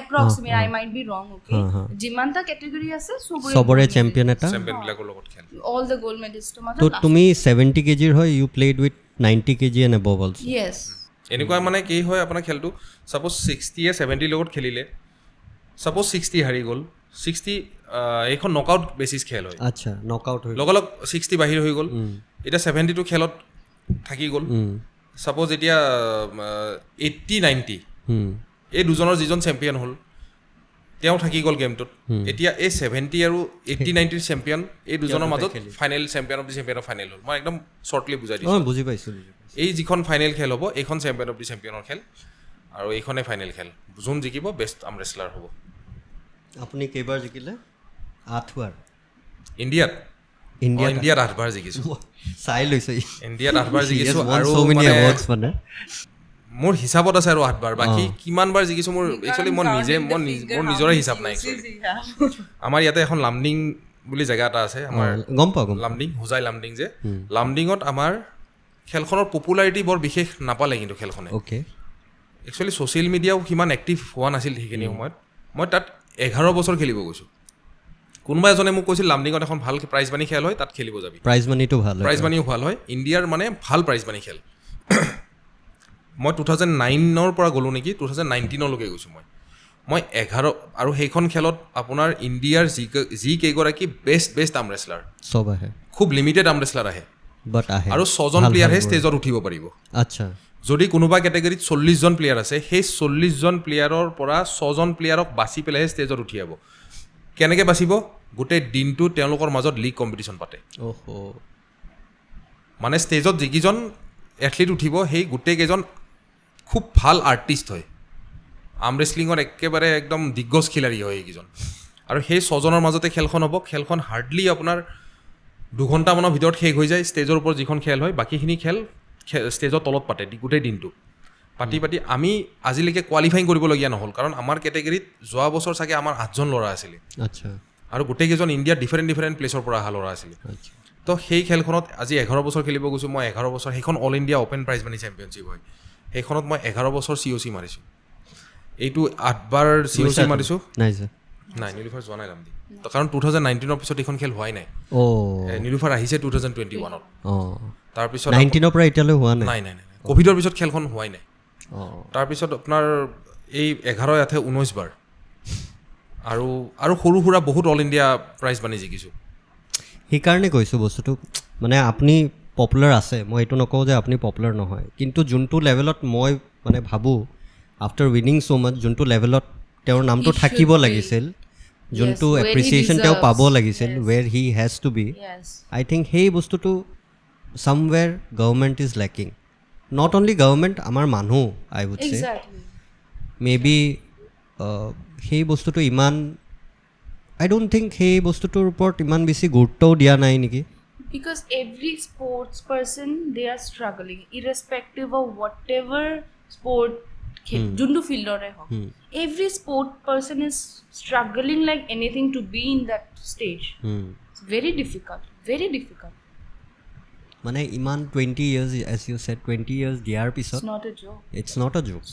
approximate I might be wrong okay jimanta category ase sobore champion eta champion bilakor logot khel all the gold medalists to to tumi 70 kg hoy you played with 90 kg and above also yes এনেকুৱা মানে কি হয় আপোনাৰ খেলটো suppose 60 এ 70 লগত খেলিলে suppose 60 হাৰি গ'ল 60 এখন নকআউট বেসিস খেল হয় আচ্ছা নকআউট হৈ লগলগ 60 বাহিৰ হৈ গ'ল এটা 70 টো খেলত থাকি গ'ল সাপোজ এতিয়া 80 90 এই দুজনৰ যিজন চেম্পিয়ন হ'ল তেওঁ থাকি গ'ল গেমটোত এতিয়া এই 70 আৰু 80-90 চেম্পিয়ন এই দুজনৰ মাজত ফাইনেল চেম্পিয়ন অফ দি চেম্পিয়নৰ ফাইনেল হ'ল মই একদম শ্বৰ্টলি বুজাই দিছোঁ বুজি পাইছোঁ এই যিখন ফাইনেল খেল হ'ব এইখন চেম্পিয়ন অফ দি চেম্পিয়নৰ খেল আৰু এইখনে ফাইনেল খেল যোন জিকিব বেষ্ট আৰ্ম ৰেচলাৰ হ'ব আপুনি কেইবাৰ জিকিলে 8 বাৰ ইণ্ডিয়াত 8 বাৰ জিকিছোঁ চাই লৈছোঁ ইণ্ডিয়াত 8 বাৰ জিকিছোঁ আৰু মানে মোৰ হিচাপত আছে আৰু 8 বাৰ বাকী কিমান বাৰ জিকিছোঁ মোৰ একচুৱেলি মোৰ নিজৰে হিচাপ নাই আমাৰ ইয়াতে এখন লামডিং বুলি জেগা এটা আছে আমাৰ গম পাওঁ লামডিং হোজাই লামডিং যে লামডিঙত আমাৰ খেলখনৰ পপুলাৰিটি বৰ বিশেষ নাপালে কিন্তু খেলখনে একচুৱেলি ছ'চিয়েল মিডিয়াও সিমান এক্টিভ হোৱা নাছিল সেইখিনি সময়ত মই তাত 11 বছৰ খেলিব গৈছোঁ কোনোবা এজনে মোক কৈছিল লামডিঙত এখন ভাল প্ৰাইজ মানি খেল হয় তাত খেলিব যাবি প্ৰাইজ মানিটো ভাল প্ৰাইজ মানিও ভাল হয় ইণ্ডিয়াৰ মানে ভাল প্ৰাইজ মানি খেল মই 2009ৰ পৰা গ'লোঁ নেকি 2019লৈকে গৈছোঁ মই 11 আৰু সেইখন খেলত আপোনাৰ ইণ্ডিয়াৰ যি কেইগৰাকী বেষ্ট আৰ্ম ৰেচলাৰ চব আহে খুব লিমিটেড আৰ্ম ৰেচলাৰ আহে বাট আহে আৰু 6জন প্লেয়াৰহে ষ্টেজত উঠিব পাৰিব আচ্ছা যদি কোনোবা কেটেগৰীত 40জন প্লেয়াৰ আছে সেই 40জন প্লেয়াৰৰ পৰা 6জন প্লেয়াৰক বাছি পেলাইহে ষ্টেজত উঠিয়াব কেনেকৈ বাচিব গোটেই দিনটো তেওঁলোকৰ মাজত লীগ কম্পিটিশ্যন পাতে মানে ষ্টেজত যিকেইজন এথলিট উঠিব সেই গোটেইকেইজন খুব ভাল আৰ্টিষ্ট হয় আৰ্ম ৰেচলিঙৰ একেবাৰে একদম দিগ্গজ খিলাৰী হয় এইকেইজন আৰু সেই 6জনৰ মাজতে খেলখন হ'ব খেলখন হাৰ্ডলি আপোনাৰ 2 ঘণ্টামানৰ ভিতৰত শেষ হৈ যায় ষ্টেজৰ ওপৰত যিখন খেল হয় বাকীখিনি খেল ষ্টেজৰ তলত পাতে গোটেই দিনটো পাতি আমি আজিলৈকে কোৱালিফাইং কৰিবলগীয়া নহ'ল কাৰণ আমাৰ কেটেগৰীত যোৱা বছৰ চাগে আমাৰ 8জন ল'ৰা আছিলে আচ্ছা আৰু গোটেইকেইজন ইণ্ডিয়াৰ ডিফাৰেণ্ট প্লেচৰ পৰা অহা ল'ৰা আছিলে তো সেই খেলখনত আজি 11 বছৰ খেলিব গৈছোঁ মই 11 বছৰ সেইখন all India open prize money championship হয় সেইখনত মই 11 বছৰ COC মাৰিছোঁ এইটো 8 বাৰ COC মাৰিছোঁ নাই নীলুফাৰ যোৱা নাই লামডিং কাৰণ 2019ৰ পিছত এইখন খেল হোৱাই নাই নীলুফাৰ আহিছে 2021ত তাৰপিছত 19ৰ পৰা এতিয়ালৈ হোৱা নাই ক'ভিডৰ পিছত খেলখন হোৱাই নাই তাৰপিছত আপোনাৰ এই 11 ইয়াতে 19 বাৰ আৰু সৰু সুৰা বহুত অল ইণ্ডিয়া প্ৰাইজ মানি জিকিছোঁ সেইকাৰণে কৈছোঁ বস্তুটো মানে আপুনি পপুলাৰ আছে মই এইটো নকওঁ যে আপুনি পপুলাৰ নহয় কিন্তু যোনটো লেভেলত মই মানে ভাবোঁ আফটাৰ উইনিং ছ' মাছ যোনটো লেভেলত তেওঁৰ নামটো থাকিব লাগিছিল যোনটো এপ্ৰিচিয়েশ্যন তেওঁ পাব লাগিছিল where he has to be I think সেই বস্তুটো somewhere government is lacking not only government আমাৰ মানুহ I would say maybe সেই বস্তুটো ইমান I don't think সেই বস্তুটোৰ ওপৰত ইমান বেছি গুৰুত্বও দিয়া নাই নেকি because every sports person they are struggling irrespective of whatever sport jundu fielder ho every sport person is struggling like anything to be in that stage it's very difficult মানে ইমান 20 years as you said 20 years দিয়াৰ পিছত it's not a joke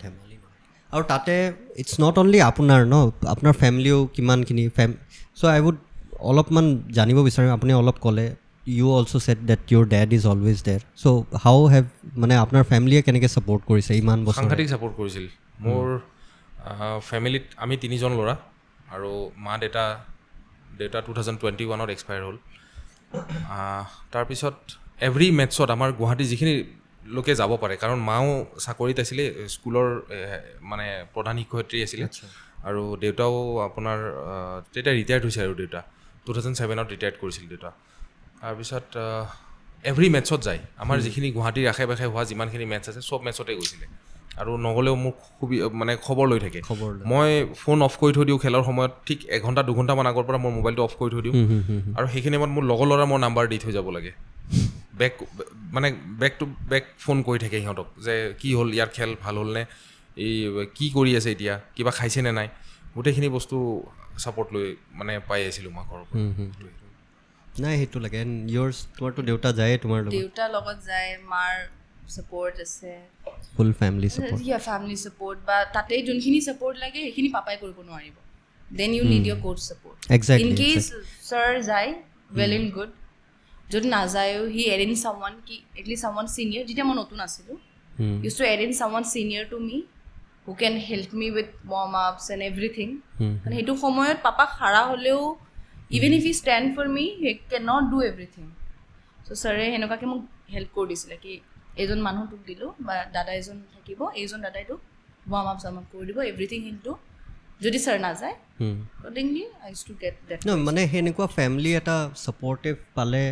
ধেমালি নহয় আৰু তাতে it's not only আপোনাৰ ফেমিলিও কিমানখিনি so I would অলপমান জানিব বিচাৰিম আপুনি অলপ ক'লে you also said that your dad is always there so how have মানে আপোনাৰ ফেমিলিয়ে কেনেকৈ ছাপোৰ্ট কৰিছে ইমান বছৰ সাংঘাতিক ছাপোৰ্ট কৰিছিল মোৰ ফেমিলিত আমি 3জন ল'ৰা আৰু মা দেউতা 2021ত এক্সপায়াৰ হ'ল তাৰপিছত এভৰি মেটছত আমাৰ গুৱাহাটী যিখিনি লোকে যাব পাৰে কাৰণ মাও চাকৰিত আছিলে স্কুলৰ মানে প্ৰধান শিক্ষয়িত্ৰী আছিলে আৰু দেউতাও আপোনাৰ তেতিয়া ৰিটায়াৰ্ড হৈছে আৰু দেউতা 2007ত ৰিটায়াৰ্ড কৰিছিল দেউতা তাৰপিছত এভৰি মেটছত যায় আমাৰ যিখিনি গুৱাহাটীৰ আশে পাশে হোৱা যিমানখিনি মেটছ আছে চব মেটছতে গৈছিলে আৰু নগ'লেও মোক মানে খবৰ লৈ থাকে মই ফোন অফ কৰি থৈ দিওঁ খেলৰ সময়ত ঠিক 1 ঘণ্টা 2 ঘণ্টামান আগৰ পৰা মোৰ মোবাইলটো অফ কৰি থৈ দিওঁ আৰু সেইখিনি সময়ত মোৰ লগৰ ল'ৰা মোৰ নাম্বাৰ দি থৈ যাব লাগে বেক টু বেক ফোন কৰি থাকে সিহঁতক যে কি হ'ল ইয়াৰ খেল ভাল হ'লনে এই কি কৰি আছে এতিয়া কিবা খাইছে নে নাই গোটেইখিনি বস্তু ছাপোৰ্ট লৈ মানে পাই আছিলোঁ মই ঘৰৰ পৰা নাই সেইটো লাগে yours তোমাৰতো দেউতা যায় তোমাৰ লগত দেউতা লগত যায় মাৰ support আছে full family support family support বা তাতে যোনখিনি support লাগে সেইখিনি পাপাই কৰিব নোৱাৰিব then you need your coach support exactly in case sir যায় well and good যদি না যায় he arrange someone ki at least someone senior যেতিয়া মই নতুন আছিলোঁ used to arrange someone senior to me who can help me with warm ups and everything and hetu সময়ত papa khara holeo even if he stand for me he cannot do everything so sir henoka ke mok help kor disile ki ejon manu tuk dilu ba dada ejon thakibo ejon dadai tu warm up কৰি দিব everything into যদি sir না যায় accordingly I used to get that no মানে হেনেকুৱা family এটা supportive পালে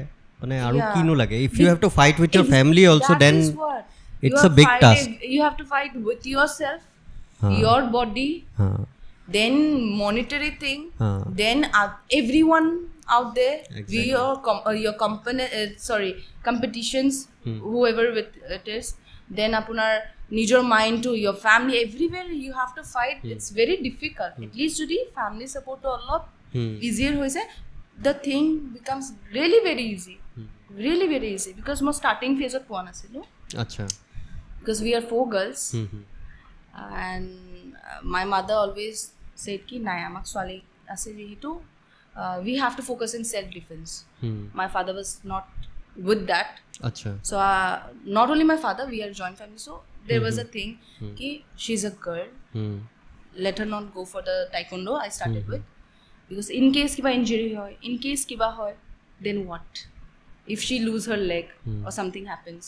মানে আৰু কিনো লাগে if you have to fight with your family also then it's a big task you have to fight with yourself your body then monetary thing then everyone out there exactly. your company competitions whoever with it is then apunar your mind to your family everywhere you have to fight it's very difficult at least jodi family support to a lot easier hoise the thing becomes really very easy really very easy because mo starting phase of pona asilo acha because we are 4 girls and my mother always said ki nai amak swali ase jehetu we have to focus in self defense my father was not with that acha so not only my father we are joint family so there was a thing ki she's a girl let her not go for the taekwondo I started with because in case kiba injury hoy in case kiba hoy then what if she lose her leg or something happens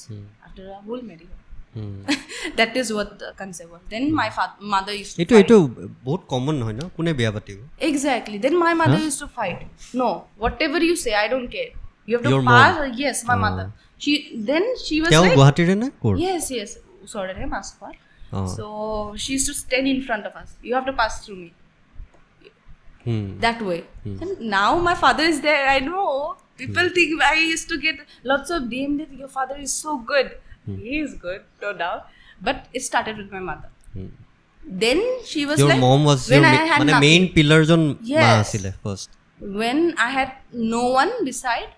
after a whole medical that is what the concept was then my mother used to eto bahut common hoy na kune biya patibo exactly then my mother used to fight no whatever you say I don't care you have to your pass mom. Yes my mother she was Kya like Guwahati re na kor yes sorry re Maswa so she used to stand in front of us you have to pass through me that way and now my father is there I know people think I used to get lots of DM that your father is so good he is good no doubt but it started with my mother then she was your like mom was when your mane main pillar jon yes. ma asile first when I had no one beside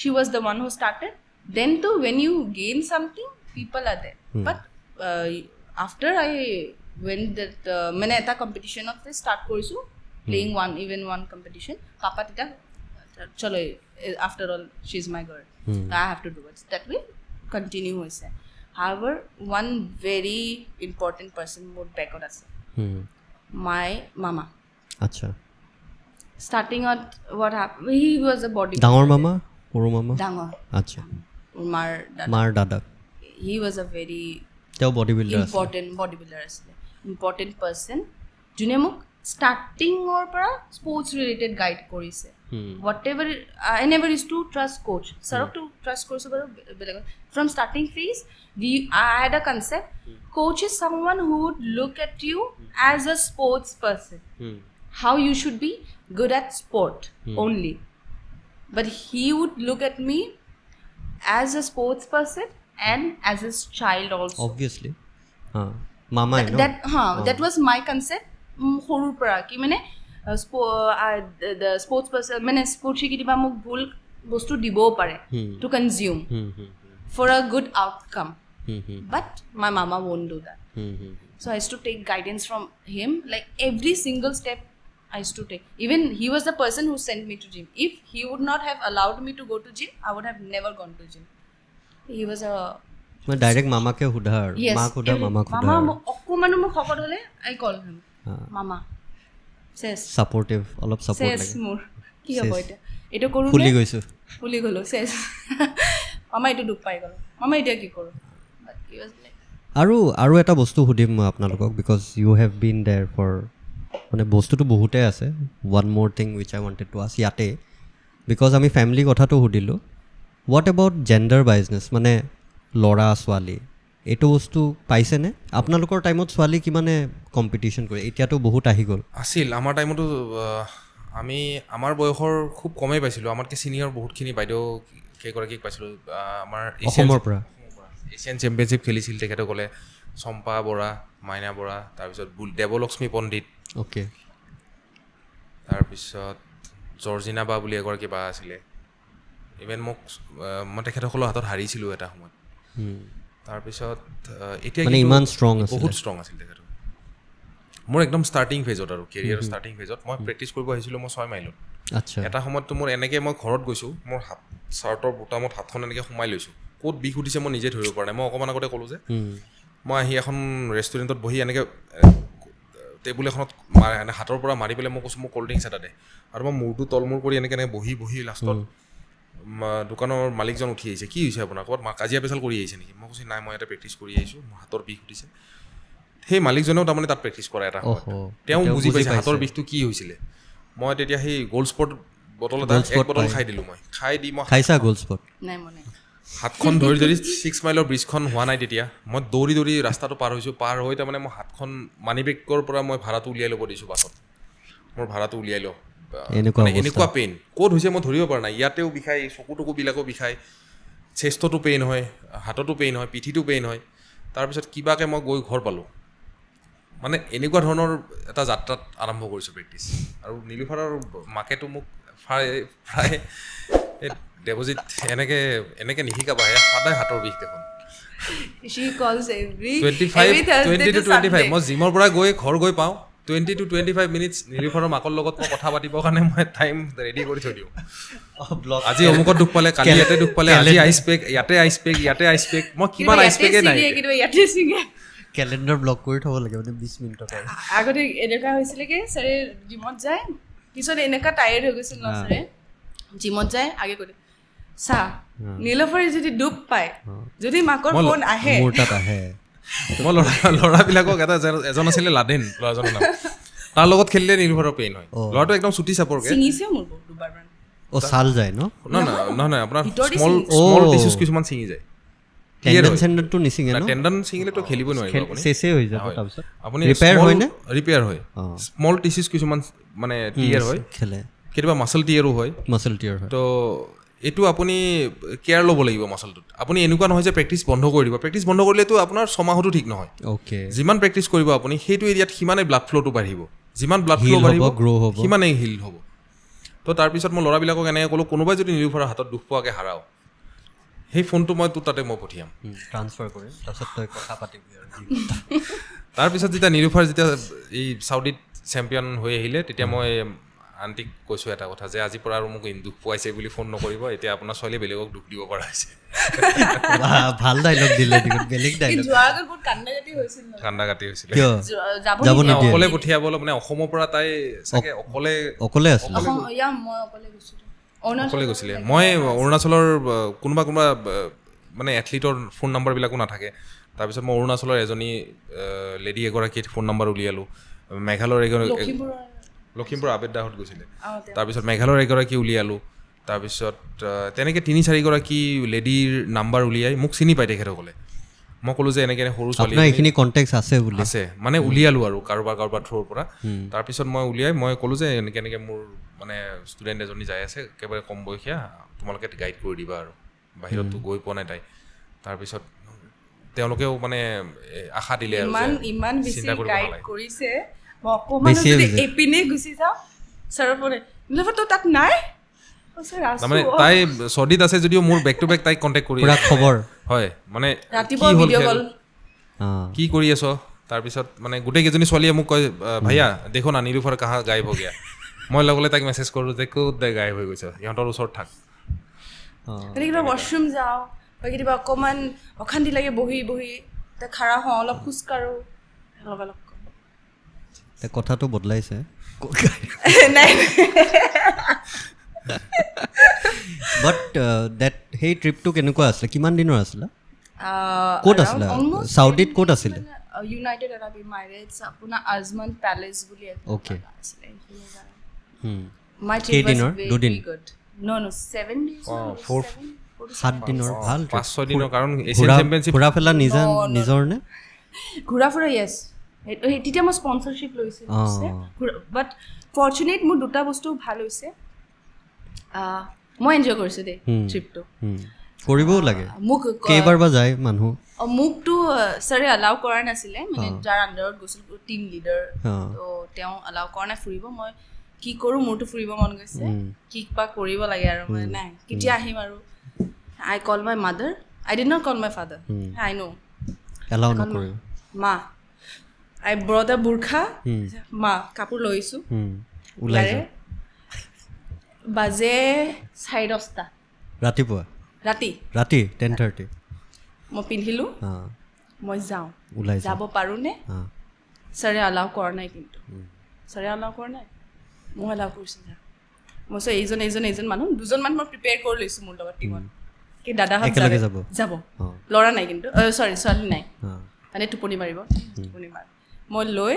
she was the one who started then too when you gain something people are there but after I when that mane eta competition of this start korisu playing one competition papa tita chalo after all she's my girl I have to do it that way continue hoise however one very important person would back on us my mama acha starting at what happened he was a body dangor mama poro mama dangor acha mar dada he was a very bodybuilder important bodybuilder important person june mok starting or para sports related guide korise whatever I never used to trust coach sir to trust coach from starting phase I had a concept coach is someone who would look at you as a sports person how you should be good at sport only but he would look at me as a sports person and as his child also obviously mama that was my concept horur para ki mane the sports person mane sports ki diba mok bhul bostu dibo pare to consume for a good outcome but my mama won't do that so I used to take guidance from him like every single step I used to take even he was the person who sent me to gym if he would not have allowed me to go to gym I would have never gone to gym he was a मैं direct मामा के हुदार मां खुदा मामा खुदा मामा অকমানো মোক খকৰ হলে I call him mama says supportive অলপ support লাগে says more কি হ'ব এটা কৰো ফুলি গলো says মামা এটা দুখ পাই গলো মামা এটা কি কৰো but he was like আৰু এটা বস্তু সুধিম মই আপোনালোকক because you have been there for মানে বস্তুটো বহুতে আছে one more thing which I wanted to ask ইয়াতে because আমি ফ্যামিলি কথাটো সুধিলো what about gender biasness মানে লৰা ছোৱালী এটো বস্তু পাইছে নে আপোনালোকৰ টাইমত ছোৱালী কি মানে কম্পিটিশন কৰে এতিয়াতো বহুত আহি গল আছিল আমাৰ টাইমতো আমি আমাৰ বয়সৰ খুব কমেই পাইছিলো আমাৰকে সিনিয়ৰ বহুতখিনি বাইদেউ কেগৰাকী পাইছিলো আমাৰ অসমৰ পৰা এছিয়ান চেম্পিয়নশ্বিপ খেলিছিল তেখেতে গলে সম্পা বৰা মাইনা বৰা তাৰ পিছত দেৱলক্ষ্মী পণ্ডিত ওকে তাৰ পিছত জৰ্জিনা বা বুলি এগৰাকী বা আছিলে ইভেন মোক মই তেখেতসকলৰ হাতত হাৰিছিলো এটা সময় তাৰ পিছত এতিয়া মানে ইমান ষ্ট্ৰং আছিল বহুত ষ্ট্ৰং আছিল তেখেত মোৰ একদম ষ্টাৰ্টিং ফেজত আৰু কেৰিয়াৰৰ ষ্টাৰ্টিং ফেজত মই প্ৰেক্টিছ কৰিব আহিছিলো মই 6 মাইলত আচ্ছা এটা সময়তো মোৰ এনেকে মই ঘৰত গৈছো মোৰ চাৰ্টৰ বুটামত হাতখন এনেকে সোমাই লৈছো ক'ত বিষ উঠিছে মই নিজে ধৰিব পৰা নাই মই অকমান আগতে ক'লো যে মই আহি এখন ৰেষ্টুৰেণ্টত বহি এনেকে টেবুল এখনত হাতৰ পৰা মাৰি পেলাই মই কৈছো মোক ক'ল্ড ড্ৰিংকছ এটা দে আৰু মই মূৰটো তলমূৰ কৰি এনেকে বহি লাষ্টত দোকানৰ মালিকজন উঠি আহিছে কি হৈছে আপোনাৰ ক'ত কাজিয়া পেচাল কৰি আহিছে নেকি মই কৈছো নাই মই এটা প্ৰেক্টিছ কৰি আহিছো মোৰ হাতৰ বিষ উঠিছে সেই মালিকজনেও তাৰমানে তাত প্ৰেক্টিছ কৰা এটা তেওঁ বুজি পাইছে হাতৰ বিষটো কি হৈছিলে মই তেতিয়া সেই গ'ল্ড স্পট বটল এটা এক বটল খাই দিলোঁ মই খাই দি মই খাইছা গ'ল্ড স্পট নাই মনে হাতখন ধৰি যদি 6 মাইলৰ ব্ৰিজখন হোৱা নাই তেতিয়া মই দৌৰি দৌৰি ৰাস্তাটো পাৰ হৈছোঁ পাৰ হৈ তাৰমানে মই হাতখন মানি বেগৰ পৰা মই ভাড়াটো উলিয়াই ল'ব দিছোঁ বাছত মোৰ ভাড়াটো উলিয়াই লওঁ এনেকুৱা পেইন ক'ত হৈছে মই ধৰিব পৰা নাই ইয়াতেও বিষাই চকু টকুবিলাকো বিষাই চেষ্টতো পেইন হয় হাততো পেইন হয় পিঠিটো পেইন হয় তাৰপিছত কিবাকৈ মই গৈ ঘৰ পালোঁ মানে এনেকুৱা ধৰণৰ এটা যাত্ৰাত আৰম্ভ কৰিছোঁ প্ৰেক্টিছ আৰু নীলোফাৰৰ মাকেতো মোক প্ৰায় দেৱজিৎ এনেকৈ নিশিকাবা সদায় হাতৰ বিষ দেখোন 20 to 25 মই জিমৰ পৰা গৈ ঘৰ গৈ পাওঁ 20 to 25 মিনিটছ নীলোফাৰৰ মাকৰ লগত মই কথা পাতিবৰ কাৰণে মই টাইম ৰেডি কৰি থৈ দিওঁ আজি অমুকত দুখ পালে কালি ইয়াতে দুখ পালে আজি আইচ পেক ইয়াতে মই কিমান আইচ পেকে নাই কেলেণ্ডাৰ ব্লক কৰি থ'ব লাগে মানে 20 মিনিটৰ আগতে এনেকুৱা হৈছিলে কি ছাৰে জিমত যায় পিছত এনেকুৱা টায়াৰ্ড হৈ গৈছিল ন ছাৰে জিমত যায় আগে কৰি চা নীলোফাৰে যদি দুখ পায় যদি মাকৰ ফোন আহে মোৰ তাত আহে মই ল'ৰাবিলাকক এজন আছিলে লাডেন ল'ৰাজনৰ নাম তাৰ লগত খেলিলে নীলোফাৰৰ পেইন হয় ল'ৰাটো একদম চুটি চাপৰকে ছিঙিছে মোৰ দুবাৰমান ছাল যায় ন নহয় আপোনাৰ স্মল টিচুজ কিছুমান ছিঙি যায় টেণ্ডনটো নিছিঙে ন টেণ্ডন ছিঙিলেতো খেলিব নোৱাৰিব আপুনি চেছে হৈ যাব তাৰপিছত আপুনি ৰিপেয়াৰ হয় নে ৰিপেয়াৰ হয় স্মল টিচুজ কিছুমান মানে টিয়াৰ হয় খেলে কেতিয়াবা মাছল টিয়াৰো হয় তো এইটো আপুনি কেয়াৰ ল'ব লাগিব মাছলটোত আপুনি এনেকুৱা নহয় যে প্ৰেক্টিছ বন্ধ কৰি দিব প্ৰেক্টিছ বন্ধ কৰিলেতো আপোনাৰ ছমাহতো ঠিক নহয় যিমান প্ৰেক্টিছ কৰিব আপুনি সেইটো এৰিয়াত সিমানেই ব্লাড ফ্ল'টো বাঢ়িব যিমান ব্লাড ফ্ল' বাঢ়িব সিমানেই হিল হ'ব তো তাৰপিছত মই ল'ৰাবিলাকক এনেকৈ ক'লোঁ কোনোবাই যদি নীলোফাৰৰ হাতত দুখ পোৱাকৈ হাৰাও সেই ফোনটো মই তোৰ তাতে মই পঠিয়াম ট্ৰান্সফাৰ কৰিম তাৰপিছত তই কথা পাতিবি আৰু তাৰপিছত যেতিয়া নীলোফাৰ যেতিয়া এই চাউদিত চেম্পিয়ন হৈ আহিলে তেতিয়া মই আণ্টিক কৈছোঁ এটা কথা যে আজিৰ পৰা আৰু মোক দুখ পোৱাইছে বুলি ফোন নকৰিব এতিয়া আপোনাৰ ছোৱালীয়ে বেলেগক দুখ দিব পৰা হৈছে ভাল ডাইলগ দিলে বেলেগ ডাইলগ কান্দাকাটি হৈছিলে অকলে পঠিয়াব মানে অসমৰ পৰা তাই চাগে অকলে আছিলে অকলে গৈছিলে মই অৰুণাচলৰ কোনোবা মানে এথলিটৰ ফোন নাম্বাৰবিলাকো নাথাকে তাৰপিছত মই অৰুণাচলৰ এজনী লেডি এগৰাকীৰ ফোন নাম্বাৰ উলিয়ালোঁ মেঘালয়ৰ লখিমপুৰ আবেদাহঁত গৈছিলে তাৰপিছত মেঘালয়ৰ এগৰাকী উলিয়ালোঁ তাৰপিছত তেনেকৈ 3-4গৰাকী লেডিৰ নাম্বাৰ উলিয়াই মোক চিনি পায় তেখেতসকলে মই ক'লোঁ যে এনেকৈ সৰু ছোৱালী এইখিনি কণ্টেক্ট আছে বুলি আছে মানে উলিয়ালোঁ আৰু কাৰোবাৰ থ্ৰুৰ পৰা তাৰপিছত মই উলিয়াই মই ক'লোঁ যে এনেকৈ মোৰ মানে ষ্টুডেণ্ট এজনী যাই আছে একেবাৰে কম বয়সীয়া তোমালোকে গাইড কৰি দিবা আৰু বাহিৰততো গৈ পোৱা নাই তাই তাৰপিছত তেওঁলোকেও মানে আশা দিলে আৰু ইমান বেছি গাইড কৰিছে মই অকণমান যদি এপিনে গুচি যাওঁ ছাৰৰ ফোনে নীলোফাৰটো তাত নাই তাৰমানে তাই চৰ্দিত আছে যদিও মোৰ বেক টু বেক তাইক কণ্টেক্ট কৰি খবৰ হয় মানে ৰাতিপুৱা ভিডিঅ' কল কি কৰি আছ তাৰপিছত মানে গোটেইকেইজনী ছোৱালীয়ে মোক কয় ভাইয়া দেখো না নীলোফাৰ কাহা গায়ব হৈ গয়া মই লগলে তাইক মেছেজ কৰোঁ যে ক'ত গায়ব হৈ গৈছে সিহঁতৰ ওচৰত থাক কেতিয়াবা ৱাশ্বৰুম যাওঁ বা কেতিয়াবা অকণমান অশান্তি লাগে বহি তাই খাৰা হওঁ অলপ খোজকাঢ়োঁ লগালগ কথাটো বদলাইছে বাট সেই ট্ৰিপটো কেনেকুৱা আছিলে কিমান দিনৰ আছিলে ক'ত আছিলে চাউদিত ক'ত আছিলে ইউনাইটেড আৰব এমিৰেটছ আপোনাৰ আজমান পেলেচ বুলি অ'কে মাই ট্ৰিপ কেইদিনৰ 2 দিন নো 7 days 7 দিনৰ ভাল 5-6 দিনৰ কাৰণ এছিয়ান চেম্পিয়নশ্বিপ ঘূৰা ফেলা নিজৰ নে ঘূৰা ফুৰা য়েছ তেতিয়া মই স্পনচাৰশ্বিপ লৈছিলোঁ বাট ফৰ্চুনেট মোৰ দুটা বস্তু ভাল হৈছে মই এনজয় কৰিছোঁ দেই ট্ৰিপটো কৰিবও লাগে মোক কেইবাৰ বা যায় মানুহ মোকতো ছাৰে এলাউ কৰা নাছিলে মানে যাৰ আণ্ডাৰত গৈছিল টিম লিডাৰ তো তেওঁ এলাউ কৰা নাই ফুৰিব মই কি কৰোঁ মোৰতো ফুৰিব মন গৈছে কি বা কৰিব লাগে আৰু মানে নাই কেতিয়া আহিম আৰু I call my mother I did not call my father I know allow নকৰিব মা আই ব্ৰট আ বুৰ্খা মা কাপোৰ লৈছোঁ ওলাই বাজে 10:30 ৰাতিপুৱা ৰাতি 10:30 মই পিন্ধিলোঁ মই যাওঁ যাব পাৰোঁনে ছাৰে এলাউ কৰা নাই কিন্তু ছাৰে এলাউ কৰা নাই মই এলাউ কৰিছোঁ মই চোৱা এইজন মানুহ দুজন মানুহ মই প্ৰিপেয়াৰ কৰি লৈছোঁ মোৰ লগত টিমত কি দাদাহঁত যাব ল'ৰা নাই কিন্তু চৰি ছোৱালী নাই মানে টোপনি মাৰিব মই লৈ